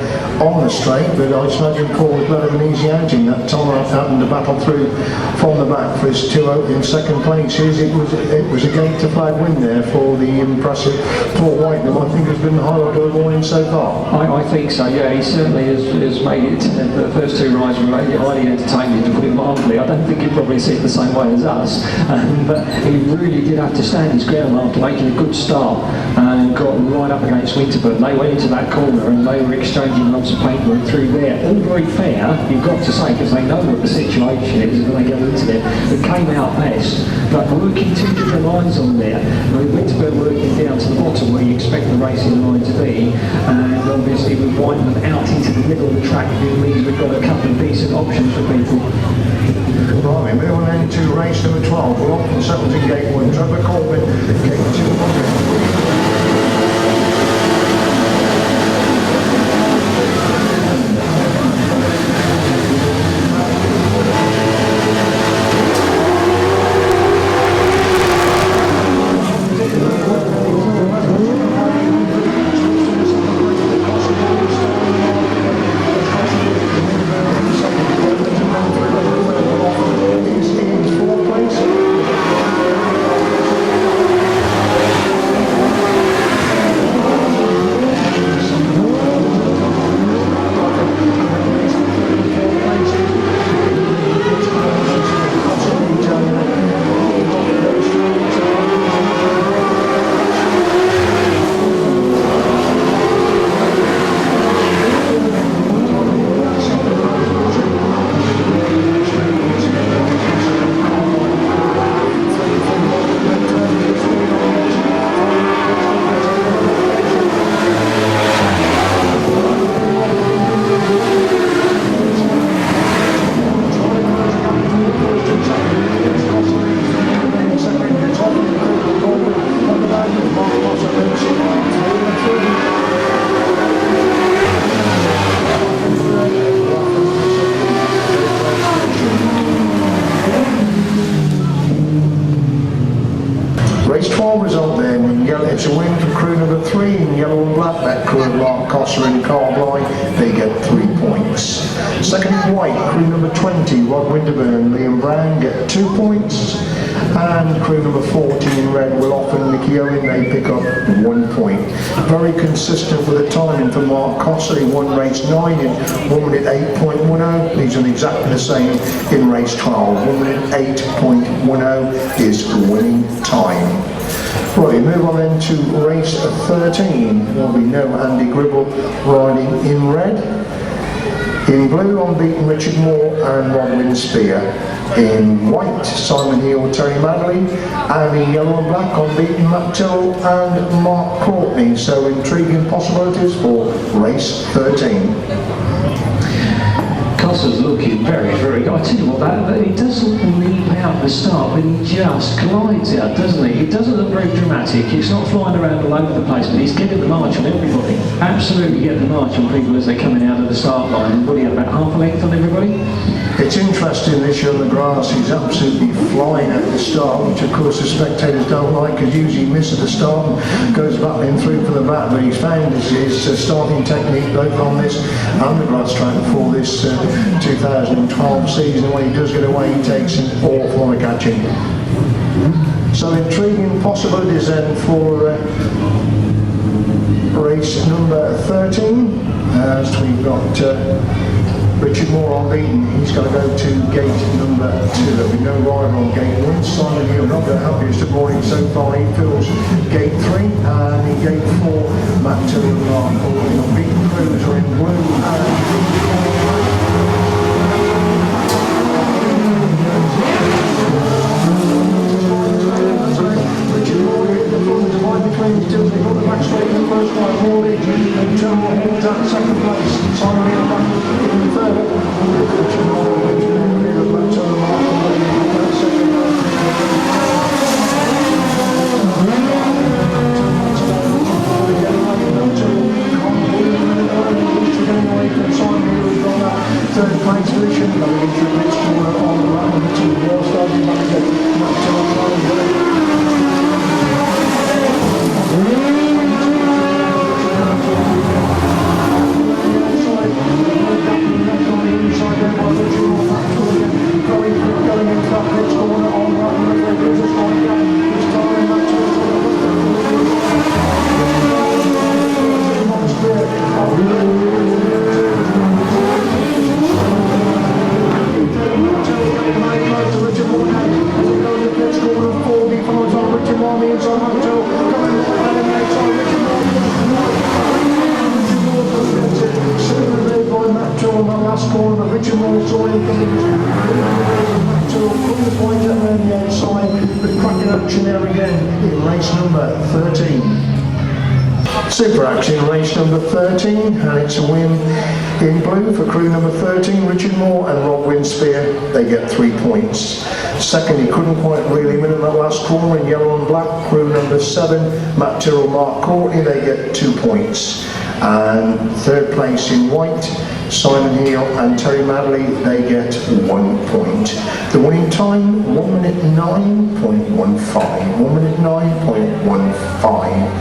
on the straight, but I just imagine Paul was better than easy outing that time. I happened to battle through from the back for his 2 in second places. It was a gate to flag win there for the impressive Paul Whitelam. I think has been the highlight of the morning so far. I think so, yeah. He certainly has made it. The first 2 rides were highly entertaining, to put it mildly. I don't think he'd probably see it the same way as us, but he really did have to stand his ground after making a good start and got right up against Winterburn. They went into that corner and they were exchanging lots of paintwork through there. All very fair, you've got to say, because they know what the situation is when they go into there. It came out best, but working 2 different lines on there, with Winterburn working down to the bottom where you expect the racing line to be, and obviously with Whitelam out into the middle of the track, it means we've got a couple of decent options for people. Right, we move on into race number 12. We're off from 17 gate 1. Trevor Corbin, gate 200. Race 12 result then, in yellow, it's a win for crew number 3 in yellow and black. That crew of Mark Cossar and Carl Blyth, they get 3 points. Second in white, crew number 20, Rod Winterburn and Liam Brown get 2 points. And crew number 14 in red, Will Off and Mickey Owen, they pick up 1 point. Very consistent with the timing for Mark Cossar. He won race 9 in 1 minute 8.10. He's done exactly the same in race 12. 1 minute 8.10 is winning time. Right, we move on then to race 13. There'll be no Andy Gribble riding in red. In blue, unbeaten Richard Moore and Rod Winspear. In white, Simon Heal, Terry Madley. And in yellow and black, unbeaten Matt Tyrrell and Mark Courtney. So intriguing possibilities for race 13. Cossar's looking very, very good. I tell you what, he doesn't leap out the start, but he just glides out, doesn't he? It doesn't look very dramatic. It's not flying around all over the place, but he's getting the march on everybody. Absolutely getting the march on people as they're coming out of the start line. What do you have, about half a length on everybody? It's interesting this year on the grass, he's absolutely flying at the start, which of course the spectators don't like, because usually he misses the start and goes battling through from the back, but he's found his starting technique both on this and the grass track for this 2012 season. When he does get away, he takes an awful lot of catching. So intriguing possibilities then for race number 13, as we've got Richard Moore unbeaten. He's got to go to gate number 2. There'll be no rider on gate 1. Simon Hill, not the happiest of morning so far. He fills gate 3, and in gate 4, Matt Tilley and Mark Courtney. Unbeaten crews are in blue and between the two, they got the back straight in the first one, Morley and Tyrrell holds out in second place. Simon Hill back in the third. Richard Moore wins the rear of Matt Tyrrell, Mark Courtney second place. Getting away from Simon Hill, Whitelam on the outside, the cracking action there again in race number 13. Super action race number 13, and it's a win in blue for crew number 13, Richard Moore and Rod Winstear. They get 3 points. Second, he couldn't quite reel him in that last corner in yellow and black, crew number 7, Matt Tyrrell, Mark Courtney. They get 2 points. And third place in white, Simon Heal and Terry Madley, they get 1 point. The winning time, 1 minute 9.15. 1 minute 9.15.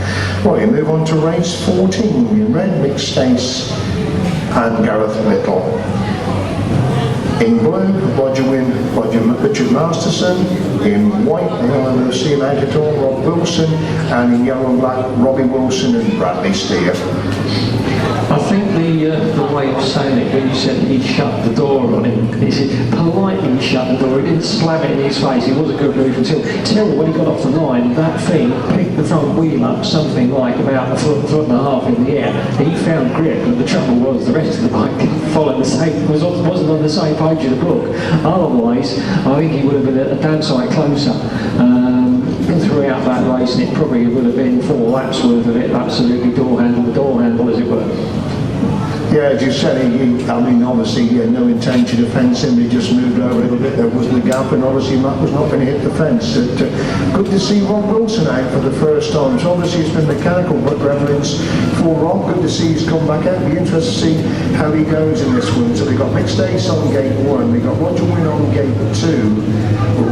Right, we move on to race 14 in red, Mick Stace and Gareth Little. In blue, Richard Masterson. In white, the Sea Editor, Rob Wilson. And in yellow and black, Robbie Wilson and Bradley Steer. I think the way of saying it, when you said he shut the door on him, he said politely shut the door, he didn't slam it in his face. It was a good move until Tyrrell, when he got off the line, that thing picked the front wheel up something like about a foot and a half in the air. He found grip, but the trouble was the rest of the bike followed the same, wasn't on the same page of the book. Otherwise, I think he would have been a damn sight closer. Throughout that race, and it probably would have been 4 laps worth of it, absolutely door handle as it were. Yeah, as you said, I mean, obviously he had no intention of fencing, he just moved over a little bit, there wasn't a gap, and obviously Matt was not going to hit the fence. Good to see Rob Wilson out for the first time, so obviously it's been mechanical gremlins for Rob. Good to see he's come back out. It'll be interesting to see how he goes in this one. So we've got Mick Stace on gate 1, we've got Roger Wynn on gate 2,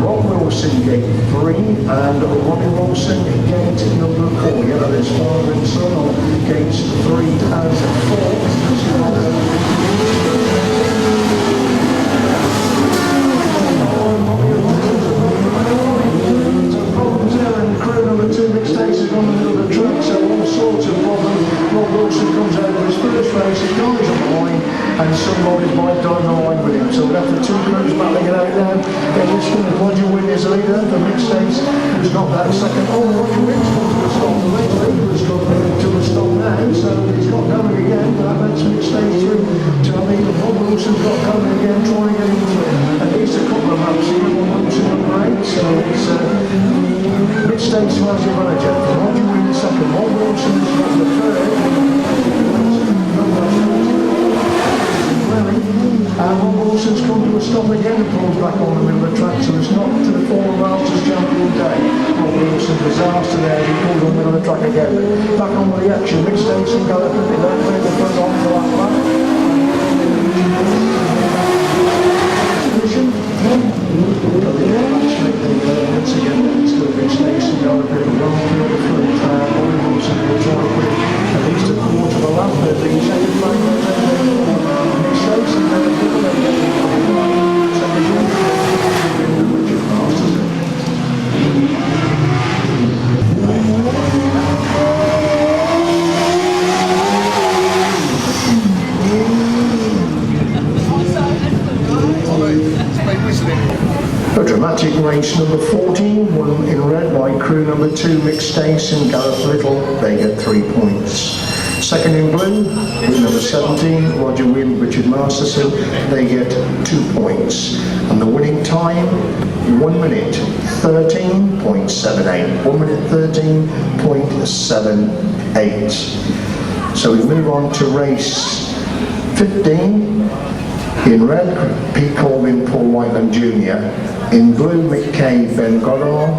Rob Wilson gate 3, and Robbie Wilson gate number 4. Yeah, that is father and son on gates 3 and 4. Crew number 2, Mick Stace is on the middle of the track, so all sorts of problems. Rob Wilson comes out for his first race, his guys on the line, and somebody's might die on the line with him. So we'll have the 2 crews battling it out now. In this one, Roger Wynn is leader for Mick Stace, who's not that second. Oh, Roger Wynn's come to a stop. The race leader has come to a stop now, so he's got going again, but that makes Mick Stace through. I mean, Rob Wilson's got going again, trying to get into it. At least a couple of laps here, Rob Wilson number 8, so it's Mick Stace has the manager. Roger Wynn second, Rob Wilson has got the third. And Rob Wilson's come to a stop again and pulls back on the middle of the track, so it's not to the former Masters champion day. Rob Wilson, disaster there, he pulls on the middle of the track again. Back on with the action, Mick Stace and Gareth Little, they're playing the front on for that lap. Once again, it's going to be Stace and Gareth Little well through the front. Robbie Wilson will try to win at least a quarter of a lap. They're the second place. Mick Stace and Gareth Little, they're getting second Richard Masterson. A dramatic race number 14, won in red by crew number 2, Mick Stace and Gareth Little. They get 3 points. Second in blue, crew number 17, Roger Wynn, Richard Masterson. They get 2 points. And the winning time, 1 minute 13.78. 1 minute 13.78. So we move on to race 15. In red, Pete Corbin, Paul Whitelam Jr. In blue, Mick Cave, Ben Goddard.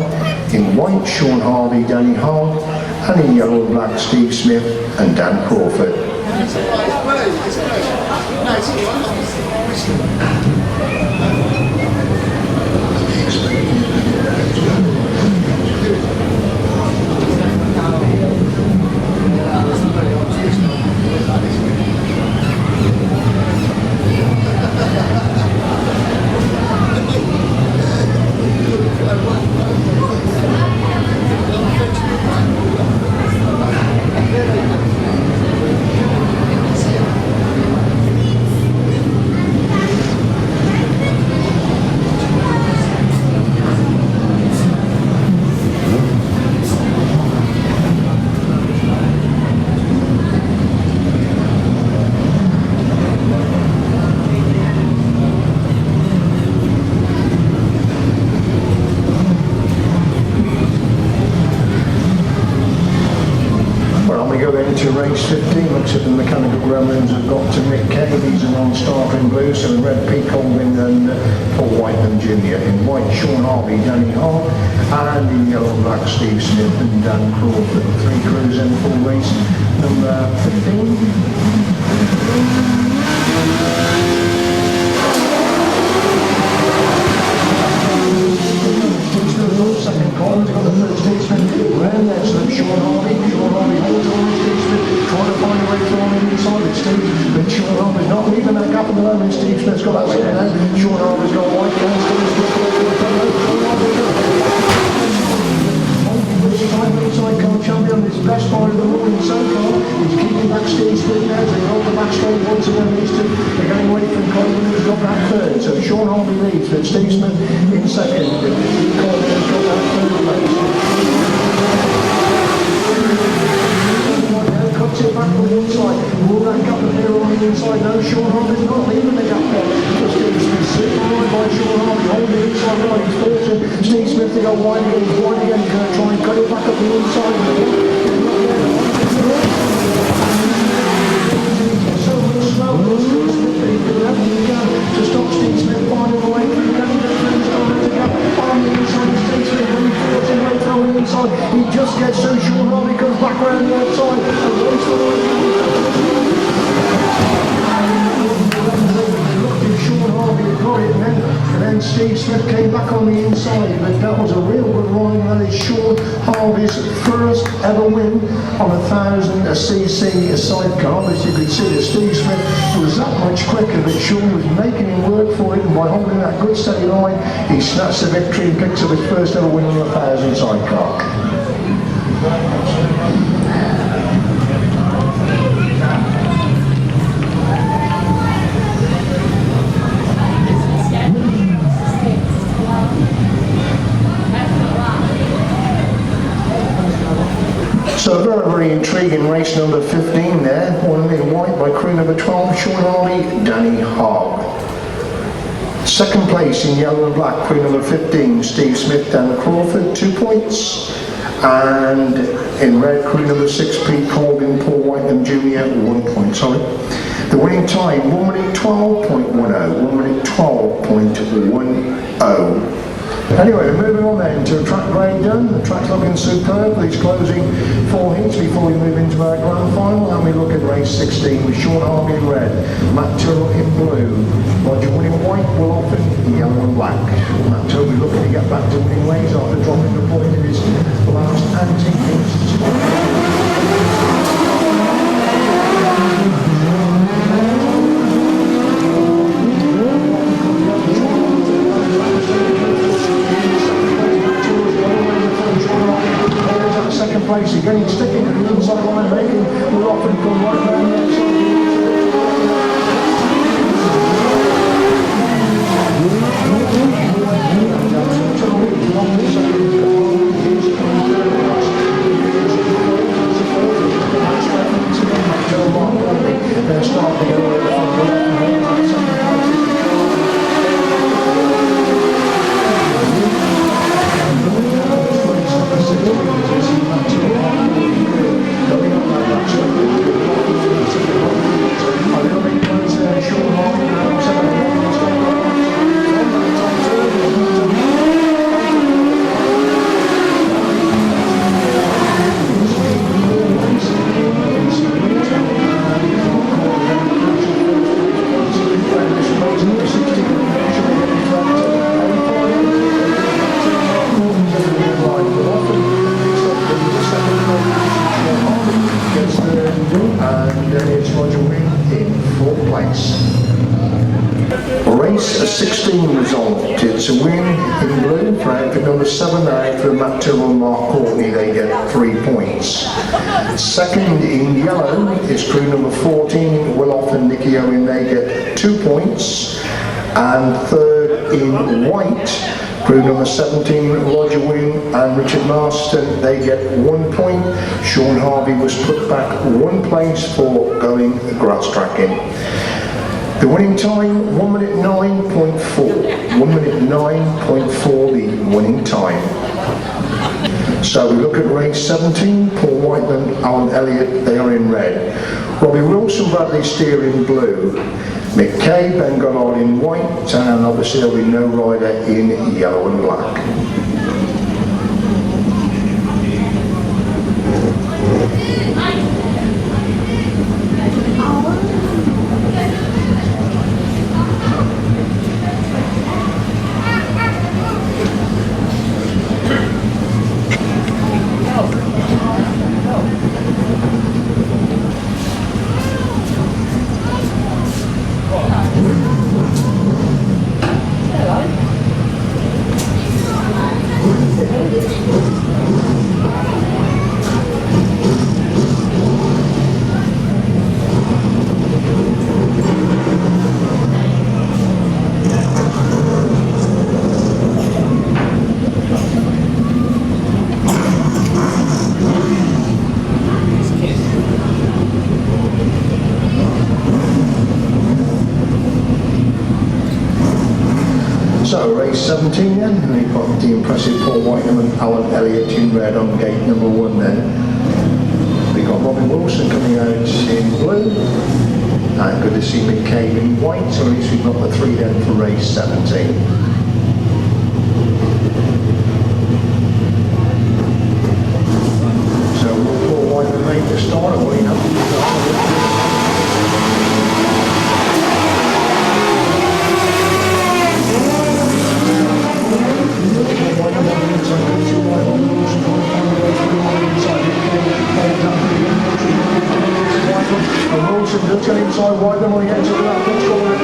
In white, Sean Harvey, Danny Hogg. And in yellow and black, Steve Smith and Dan Crawford. race 15, looks at the mechanical gremlins have got to Mick Cave, he's a non-starter in blue, so in red Pete Colvin and Paul Whitelam Jr. In white Sean Harvey, Danny Hart, and in yellow and black Steve Smith and Dan Crawford. 3 crews in full race number 15. Second Collins got the third statesman, round there, so Sean Harvey holds on his statesman, trying to find a way through on the inside of Steve, but Sean Harvey's not leaving that gap at the moment. Steve Smith's got that way now, Sean Harvey's got white down, Sidecar champion, his best part of the morning so far. He's keeping back Steve Smith now, they hold the back straight once and then they're getting away from Colvin, who's got that third. So Sean Harvey leads, but Steve Smith in second. Colvin has got that third place. Cuts it back from one side. Will that gap appear on the inside? No, Sean Harvey's not leaving the gap there. So Steve Smith super wide by Sean Harvey, holding the inside right, he's forcing Steve Smith to go wide again, try and cut it back up the inside. So much slow, to stop Steve Smith finding a way through, can he get through the gap on the inside of Steve Smith when he forcing right through on the inside, he just gets so Sean Harvey comes back around the outside and race for Sean Harvey had got it, and then Steve Smith came back on the inside, but that was a real good run. That is Sean Harvey's first ever win on 1000cc sidecar. As you can see, that Steve Smith was that much quicker, but Sean was making him work for it, and by holding that good steady line, he snatched the victory and picks up his first ever win on 1000 sidecar. So a very, very intriguing race number 15 there, one in white by crew number 12, Sean Harvey, Danny Hogg. Second place in yellow and black, crew number 15, Steve Smith, Dan Crawford, 2 points. And in red, crew number 6, Pete Colvin, Paul Whitelam Jr., 1 point, sorry. The winning time, 1 minute 12.10, 1 minute 12.10. Anyway, moving on then to track grade done. The track's looking superb. These closing 4 heats before we move into our grand final, and we look at race 16 with Sean Harvey in red, Matt Tyrrell in blue, Roger winning white, Will Often yellow and black. Matt Tyrrell will be looking to get back to winning ways after dropping the point in his last anti-heat. Second place, again sticking to the inside line, making Will Often come right around the outside. They're starting to go away from Race 16 result. It's a win in blue for outfit number 7 for Matt Tyrrell and Mark Courtney, they get 3 points. Second in yellow is crew number 14, Will Off and Nicky Owen, they get 2 points. And third in white, crew number 17, Roger Wing and Richard Marston, they get 1 point. Sean Harvey was put back 1 place for going grass tracking. The winning time, 1 minute 9.4. 1 minute 9.4, the winning time. So we look at race 17, Paul Whitelam, Alan Elliot, they are in red. Robbie Wilson, Bradley Steer in blue. Mick Cave, Ben Goddard in white, and obviously there'll be no rider in yellow and black. So race 17 then, and we've got the impressive Paul Whitelam and Alan Elliot in red on gate number 1 then. We've got Robin Wilson coming out in blue, and good to see Mick Cave in white, so at least we've got the 3 then for race 17. So will Paul Whitelam make the start, or will he have to Wilson does get inside Whitelam when he gets to that first corner.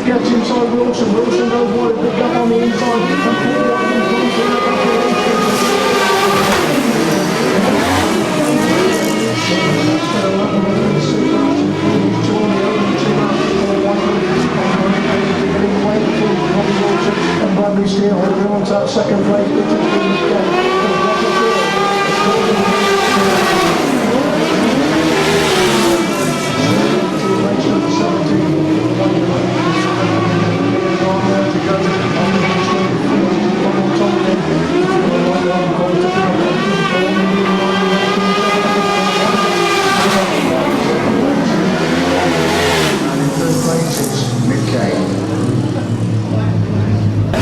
Gets inside Wilson, Wilson goes wide, big gap on the inside, and Paul Whitelam comes through the back of and Bradley Steer holding on to that second place.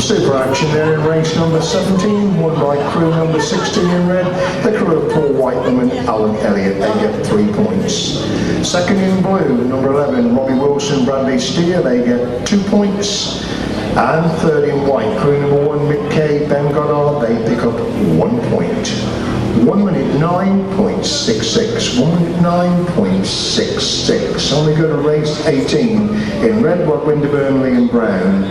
Super action there in race number 17, won by crew number 16 in red, the crew of Paul Whitelam and Alan Elliot, they get 3 points. Second in blue, number 11, Robbie Wilson, Bradley Steer, they get 2 points. And third in white, crew number 1, Mick Cave, Ben Goddard, they pick up 1 point. 1 minute 9.66, 1 minute 9.66. Only go to race 18 in red, Rod Winterburn, Liam Brown.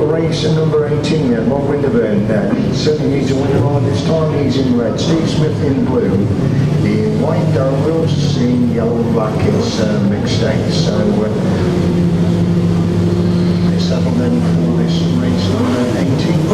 Race number 18 then, Rod Winterburn certainly needs a winner on this time. He's in red, Steve Smith in blue, in white, Darren Wills in yellow and black. It's mixed state, so let's have them then for this race number 18.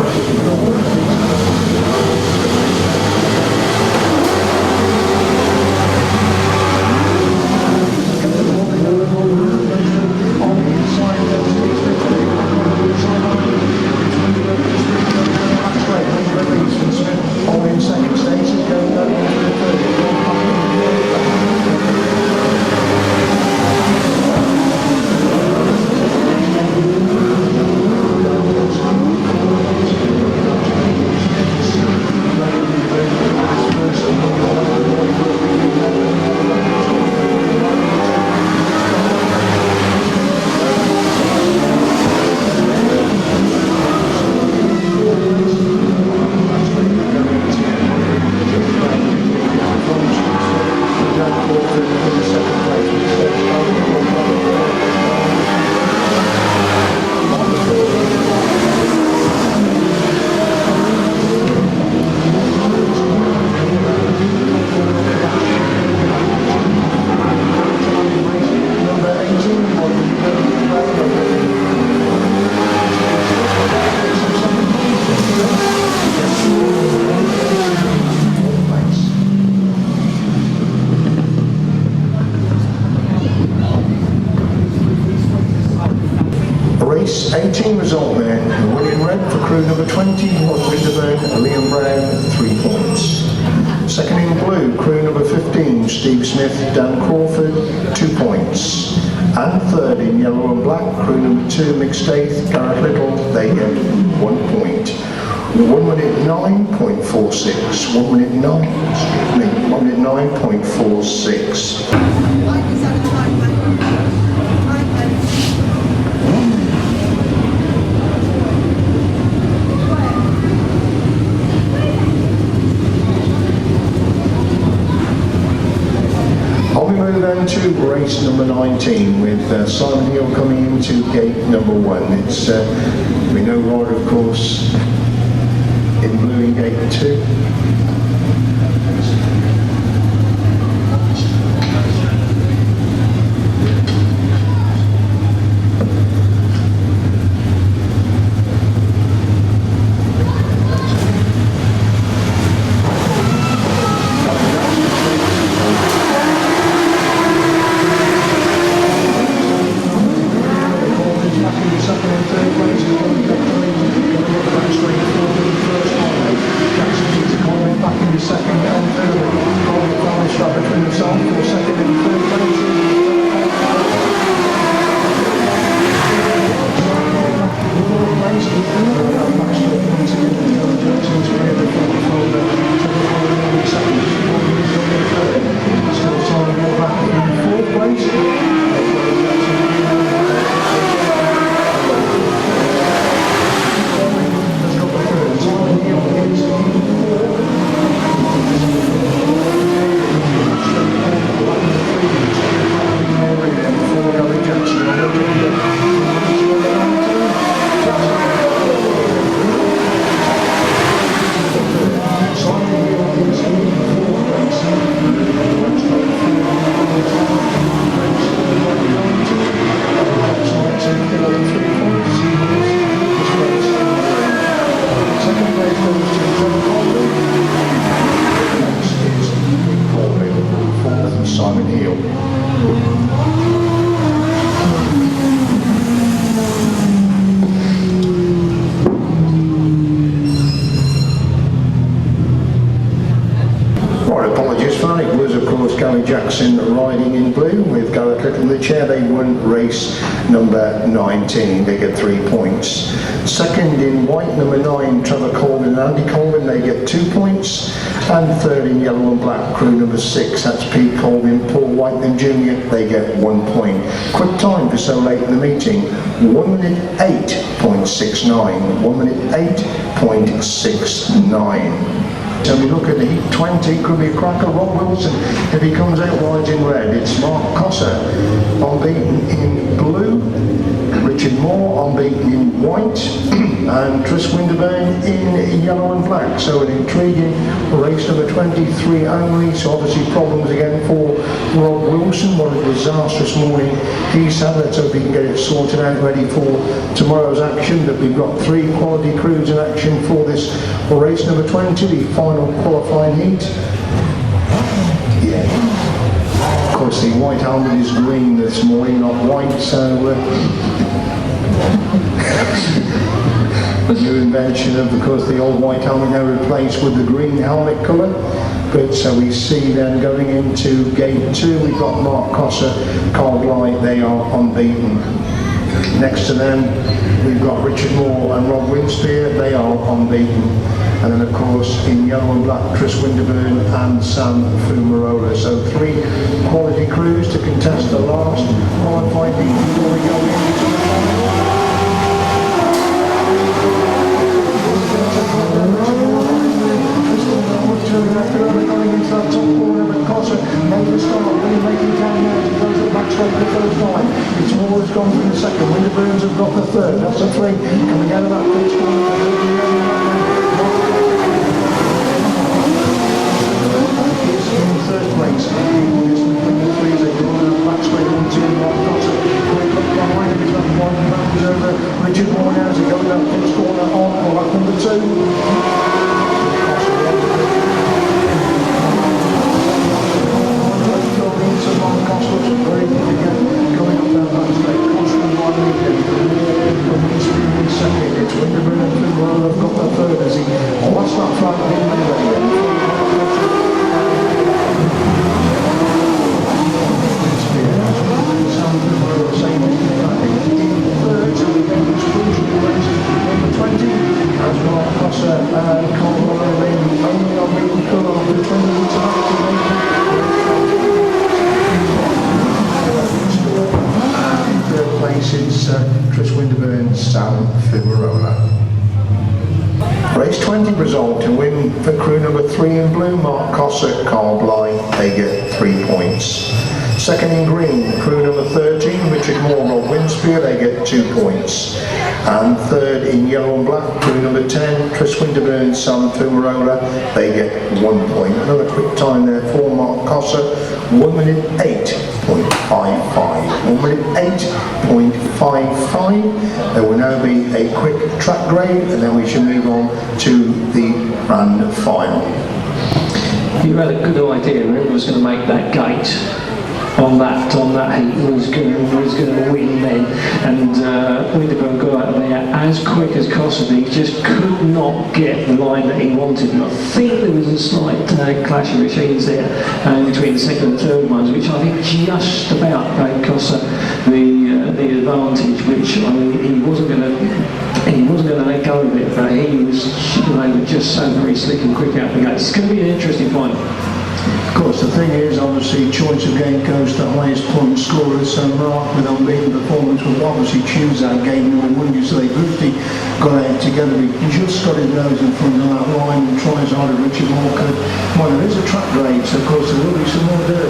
20, Rod Winterburn, Liam Brown, 3 points. Second in blue, crew number 15, Steve Smith, Dan Crawford, 2 points. And third in yellow and black, crew number 2, Mick Cave, Garrett Little, they get 1 point. 1 minute 9.46, 1 minute 9.46. Then to race number 19 with Simon Hill coming into gate number 1. It's we know Rod, of course, in blue in gate 2. Riding in blue with Garrett Little in the chair. They won race number 19. They get 3 points. Second in white, number 9, Trevor Colvin and Andy Colvin. They get 2 points. And third in yellow and black, crew number 6. That's Pete Colvin, Paul Whitelam Jr. They get 1 point. Quick time for so late in the meeting. 1 minute 8.69. 1 minute 8.69. So we look at the heat 20, could be a cracker. Rod Wilson, if he comes out wide in red. It's Mark Cossar, unbeaten in blue. Richard Moore, unbeaten in white. And Tris Winterburn in yellow and black. So an intriguing race number 23 only. So obviously problems again for Rod Wilson. What a disastrous morning he's had. Let's hope he can get it sorted out, ready for tomorrow's action. But we've got 3 quality crews in action for this race number 20, the final qualifying heat. Yeah. Of course, the white helmet is green this morning, not white, so new invention of course the old white helmet now replaced with the green helmet colour. But so we see then going into gate 2, we've got Mark Cossar, Carl Blyth, they are unbeaten. Next to them we've got Richard Moore and Rod Winspear, they are unbeaten. And then of course in yellow and black, Tris Winterburn and Sam Fumarola. So 3 quality crews to contest the last qualifying heat before we go into the going into that top corner, but Cossar made the start, really making time now as he goes at the back straight for the first time. It's Moore has gone for the second, Winterburns have got the third, that's a 3, coming out of that first corner. In third place, between the 3s, they go on that back straight into Mark Cossar. Quick up behind him, he's got one bounces over Richard Moore now as he goes that first corner on lap number 2. Very good again, coming up that back straight, Cossar and Wineland, Winspear in second, it's Winterburn and well, they've got their third as he... Oh, that's not flat in there. Number 20, as Mark Cossar and Courtney only on being put on the 20 and in third place is Chris Winterburn, Sam Figueroa. Race 20 result to win for crew number 3 in blue, Mark Cossar, Carl Blyth, they get 3 points. Second in green, crew number 13, Richard Moore, Rod Winspear, they get 2 points. And third in yellow and black, crew number 10, Chris Winterburn, Sam Figueroa, they get 1 point. Another quick time there for Mark Cossar, 1 minute 8.55. 1 minute 8.55. There will now be a quick track grade and then we shall move on to the grand final. You had a good idea who was going to make that gate on that heat, was going to win then, and Winterburn got out of there as quick as Cossar. He just could not get the line that he wanted, and I think there was a slight clash of machines there between the second and third ones, which I think just about gave Cossar the advantage, which I mean, he wasn't going to let go of it, but he was just so very slick and quick out the gates. It's going to be an interesting final. Of course, the thing is, obviously, choice of gate goes to highest point scorers, so Mark, with unbeaten performance, will obviously choose that gate number 1. You say Blyth got out together, he just got his nose in front of that line and tries hard as Richard Moore could. Well, there is a track grade, so of course there will be some more dirt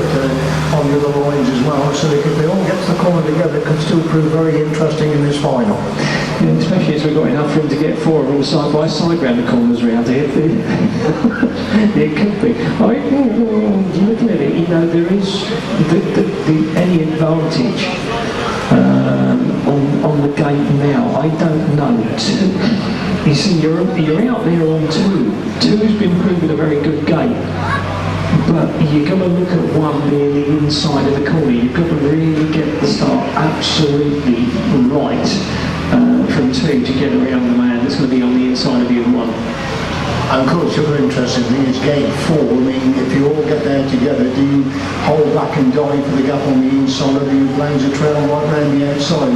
on the other lines as well, so if they all get to the corner together, it could still prove very interesting in this final. Yeah, especially as we've got enough room to get 4 of them side by side round the corners round here. It could be. Looking at it, there is any advantage on the gate now. I don't know. You see, you're out there on 2. 2's been proven a very good gate. But you've got to look at 1 being the inside of the corner. You've got to really get the start absolutely right from 2 to get around the man that's going to be on the inside of you 1. And of course, the other interesting thing is gate 4. I mean, if you all get there together, do you hold back and dive for the gap on the inside, or do you blaze a trail right round the outside?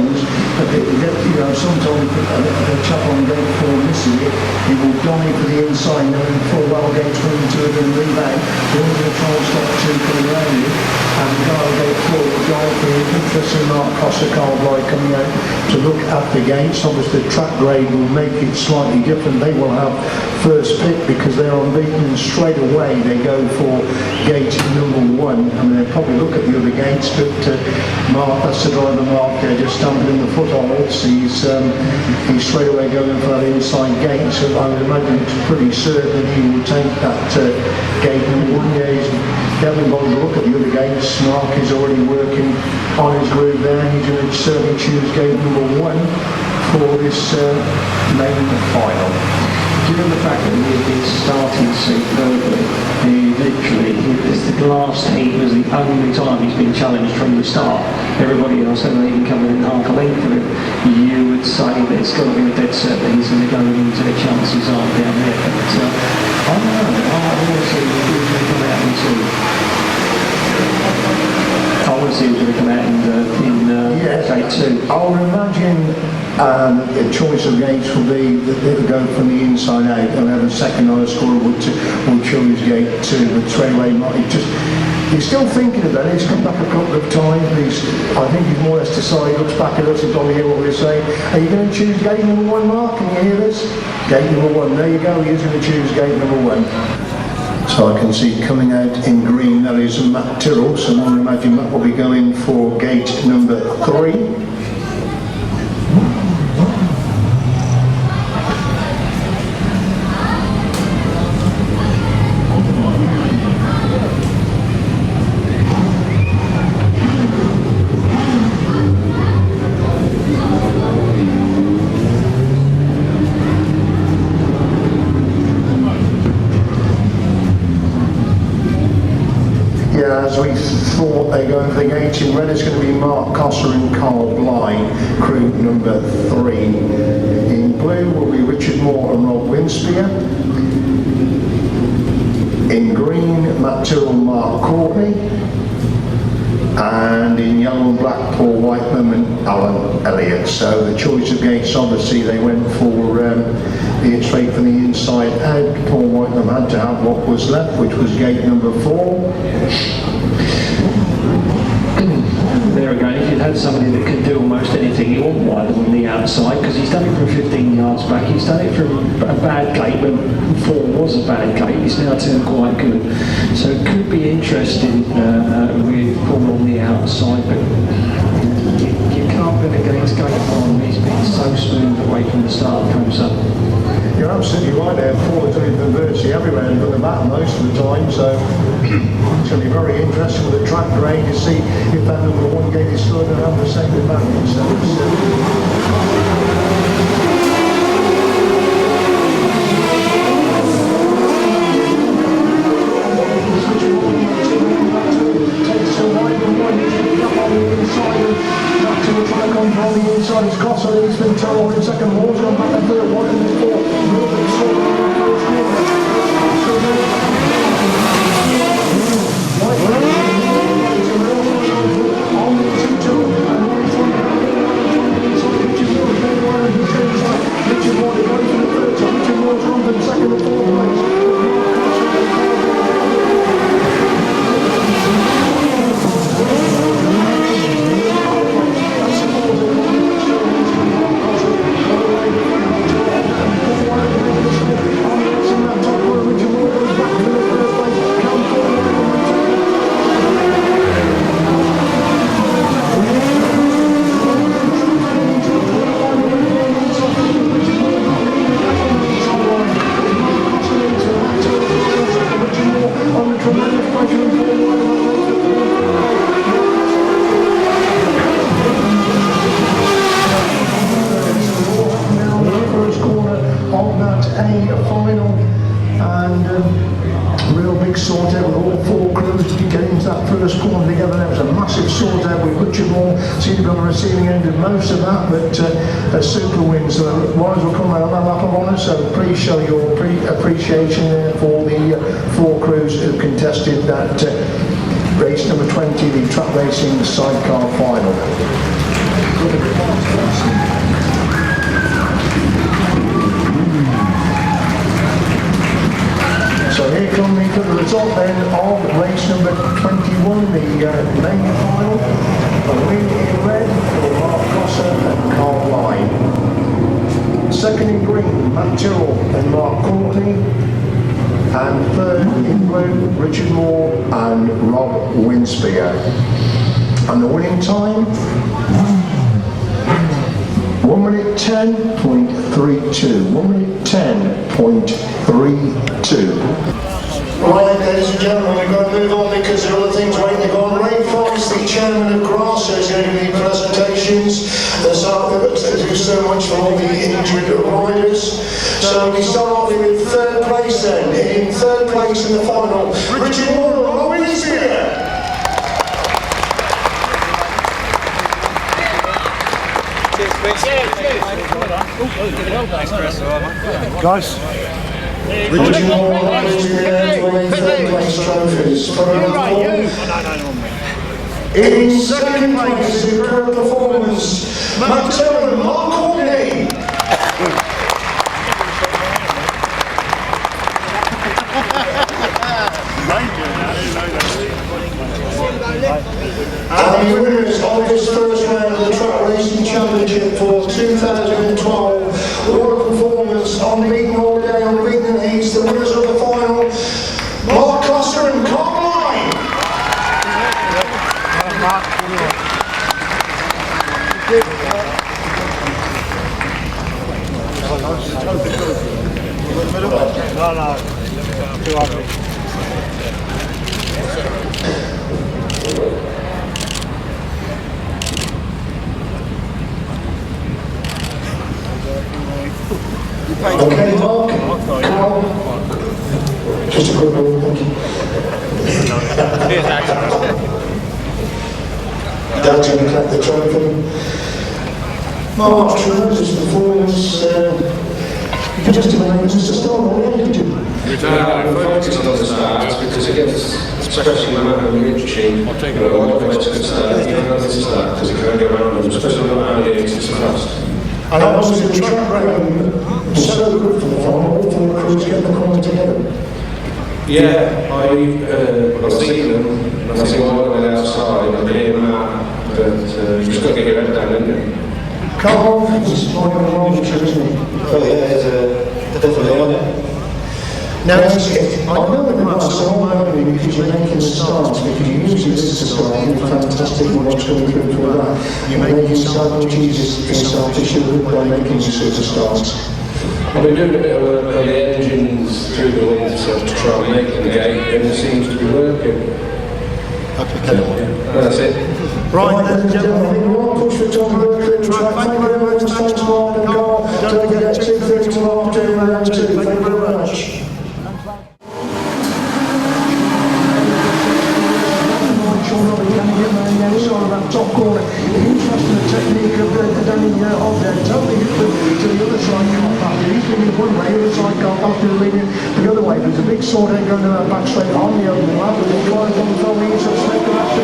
Sometimes a chap on gate 4 misses it, he will dive for the inside, knowing full well gate 3 and 2 are going to leave out. You're going to try and stop 2 coming around you, and the guy on gate 4 will dive for the interesting Mark Cossar, Carl Blyth coming out to look at the gates. Obviously, the track grade will make it slightly different. They will have first pick because they're unbeaten, and straight away they go for gate number 1. I mean, they probably look at the other gates, but Mark, that's the driver Mark, just stamping in the footholds. He's straight away going for that inside gate, so I would imagine it's pretty certain he will take that gate number 1. Yeah, he's definitely going to look at the other gates. Mark is already working on his groove there. He's going to certainly choose gate number 1 for this main final. Given the fact that he's been starting superbly, the last heat was the only time he's been challenged from the start. Everybody else had even come in half a length of him. You would say that it's got to be a dead set that he's going to go into the chances are down there. But I don't know. I want to see who's going to come out and see. I want to see who's going to come out in gate 2. I would imagine the choice of gates will be that they'll go from the inside out, and have a second highest scorer will choose gate 2, but straight away he's still thinking about it. He's come back a couple of times. I think he's more or less decided. He looks back at us, he's going to hear what we're saying. Are you going to choose gate number 1, Mark? Can you hear this? Gate number 1, there you go, he's going to choose gate number 1. So I can see coming out in green, that is Matt Tyrrell, so I imagine Matt will be going for gate number 3. as we thought, they go over the gate. In red is going to be Mark Cossar and Carl Blyth, crew number 3. In blue will be Richard Moore and Rod Winspear. In green, Matt Tyrrell and Mark Courtney. And in yellow and black, Paul Whitelam and Alan Elliot. So the choice of gates, obviously, they went for being straight from the inside out. Paul Whitelam had to have what was left, which was gate number 4. There again, if you'd had somebody that could do almost anything, you want Whitelam on the outside, because he's done it from 15 yards back. He's done it from a bad gate, when 4 was a bad gate. He's now turned quite good. So it could be interesting with Paul on the outside, but you can't bet against gate 1. He's been so smooth away from the start of Cossar. You're absolutely right there. Paul is doing virtually everywhere and got the back most of the time, so it's going to be very interesting with the track grade to see if that number 1 gate is still going to have the same advantage. So on the inside is Cossar, he's been told in second, Moore's gone back and third, 1 and 4. Most of that, but a super win, so the Warriors will come out on that lap of honour, so please show your appreciation there for the 4 crews who contested that race number 20, the track racing sidecar final. So here come the result then of race number 21, the main final. A win in red for Mark Cossar and Carl Blyth. Second in green, Matt Tyrrell and Mark Courtney. And third in blue, Richard Moore and Rod Winspear. And the winning time, 1 minute 10.32. 1 minute 10.32. Right, ladies and gentlemen, we've got to move on because there are other things waiting to go on. Ray Forrest, the chairman of GrasstrackSPORT, is going to do the presentations. So thank you so much for all the injured riders. So we start off with 3rd place then. In 3rd place in the final, Richard Moore and Rod Winterburn. Guys. Richard Moore and Rod Winterburn for the 3rd place trophies. In 2nd place, superb performance, Matt Tyrrell and Mark Courtney. And the winners of this first round of the Track Racing Championship for 2012, what a performance, unbeaten all day, unbeaten in heats. The winners of the final, Mark Cossar and Carl Blyth. Okay, Mark. Just a quick word, thank you. Dad's going to collect the trophy. March, tremendous performance. You just didn't make Mr. Storm, did you? We focused on the start because it gets, especially when I'm having a cheap, a lot of it to start, even on the start, because it can't go around them, especially around the exits fast. And obviously the track record was so good for the farm, all four crews getting the corner together. Yeah, I've seen them, and I've seen one of them outside, I've been in that, but you've just got to get your head down, haven't you? Carl, this is like a wrong isn't it? Oh yeah, it's definitely on it. Now, I know that there are some only because you're making the starts, because you usually this is like you're fantastic and what's going through for that. You're making yourself much easier for yourself to shoot by making these sort of starts. I've been doing a bit of work on the engines through the winter to try and make them gate, and it seems to be working. That's it. Right, ladies and gentlemen, we're on push for Tom Burke track. Thank you very much, thanks Mark and Carl. Don't forget 2:30 tomorrow afternoon round 2. Thank you very much. Top corner, interesting technique of the Danny of there, totally different to the other side car back. He's been in one way, the other side car back to leading the other way. There's a big sword head going to back straight on the opening lap, and the guys on the film, he's a snake of action.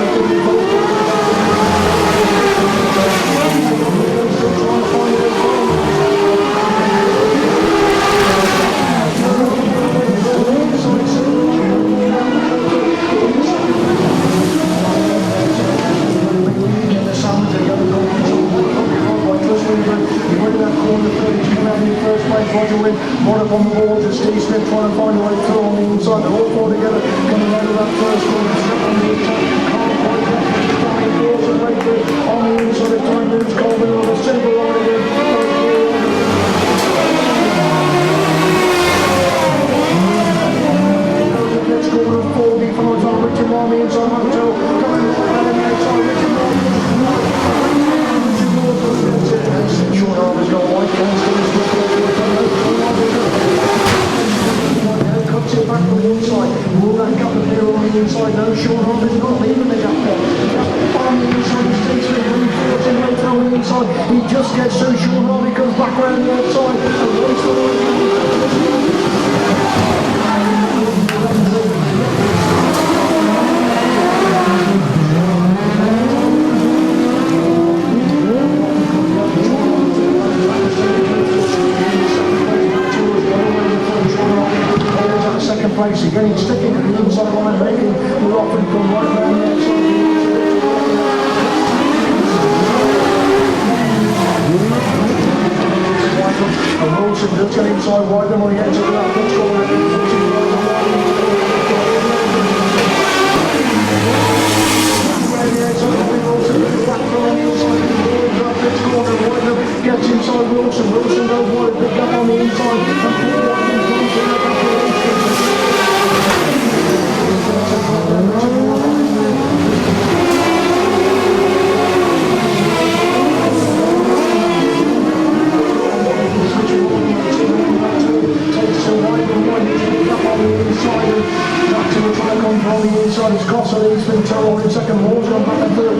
One up on the board, and Steve Smith trying to find a way through on the inside. They're all four together, coming out of that first corner, step on the inside. Carl Whitelam, Danny Force and Rayford on the inside of time moves Colvin on the single line again. Next corner of 4, follows on Richard Marmee inside Moto, coming right down the outside, Richard Marmee. Sean Harbour's got white cans to his cuts it back from the inside. Will that gap appear on the inside? No, Sean Harbour's not leaving the gap there. On the inside, he takes it, reinforcing right on the inside. He just gets through, Sean Harbour comes back around the outside and runs the line. Second place again, sticking to the inside line, making the rock and come right around the outside. And Wilson does get inside wide, then when he gets to that first corner, gets inside Wilson, Wilson goes wide, big gap on the inside, and Paul Whitelam comes in the back. Back to the track on the inside is Cossar, he's been told in second, Moore's gone back and third.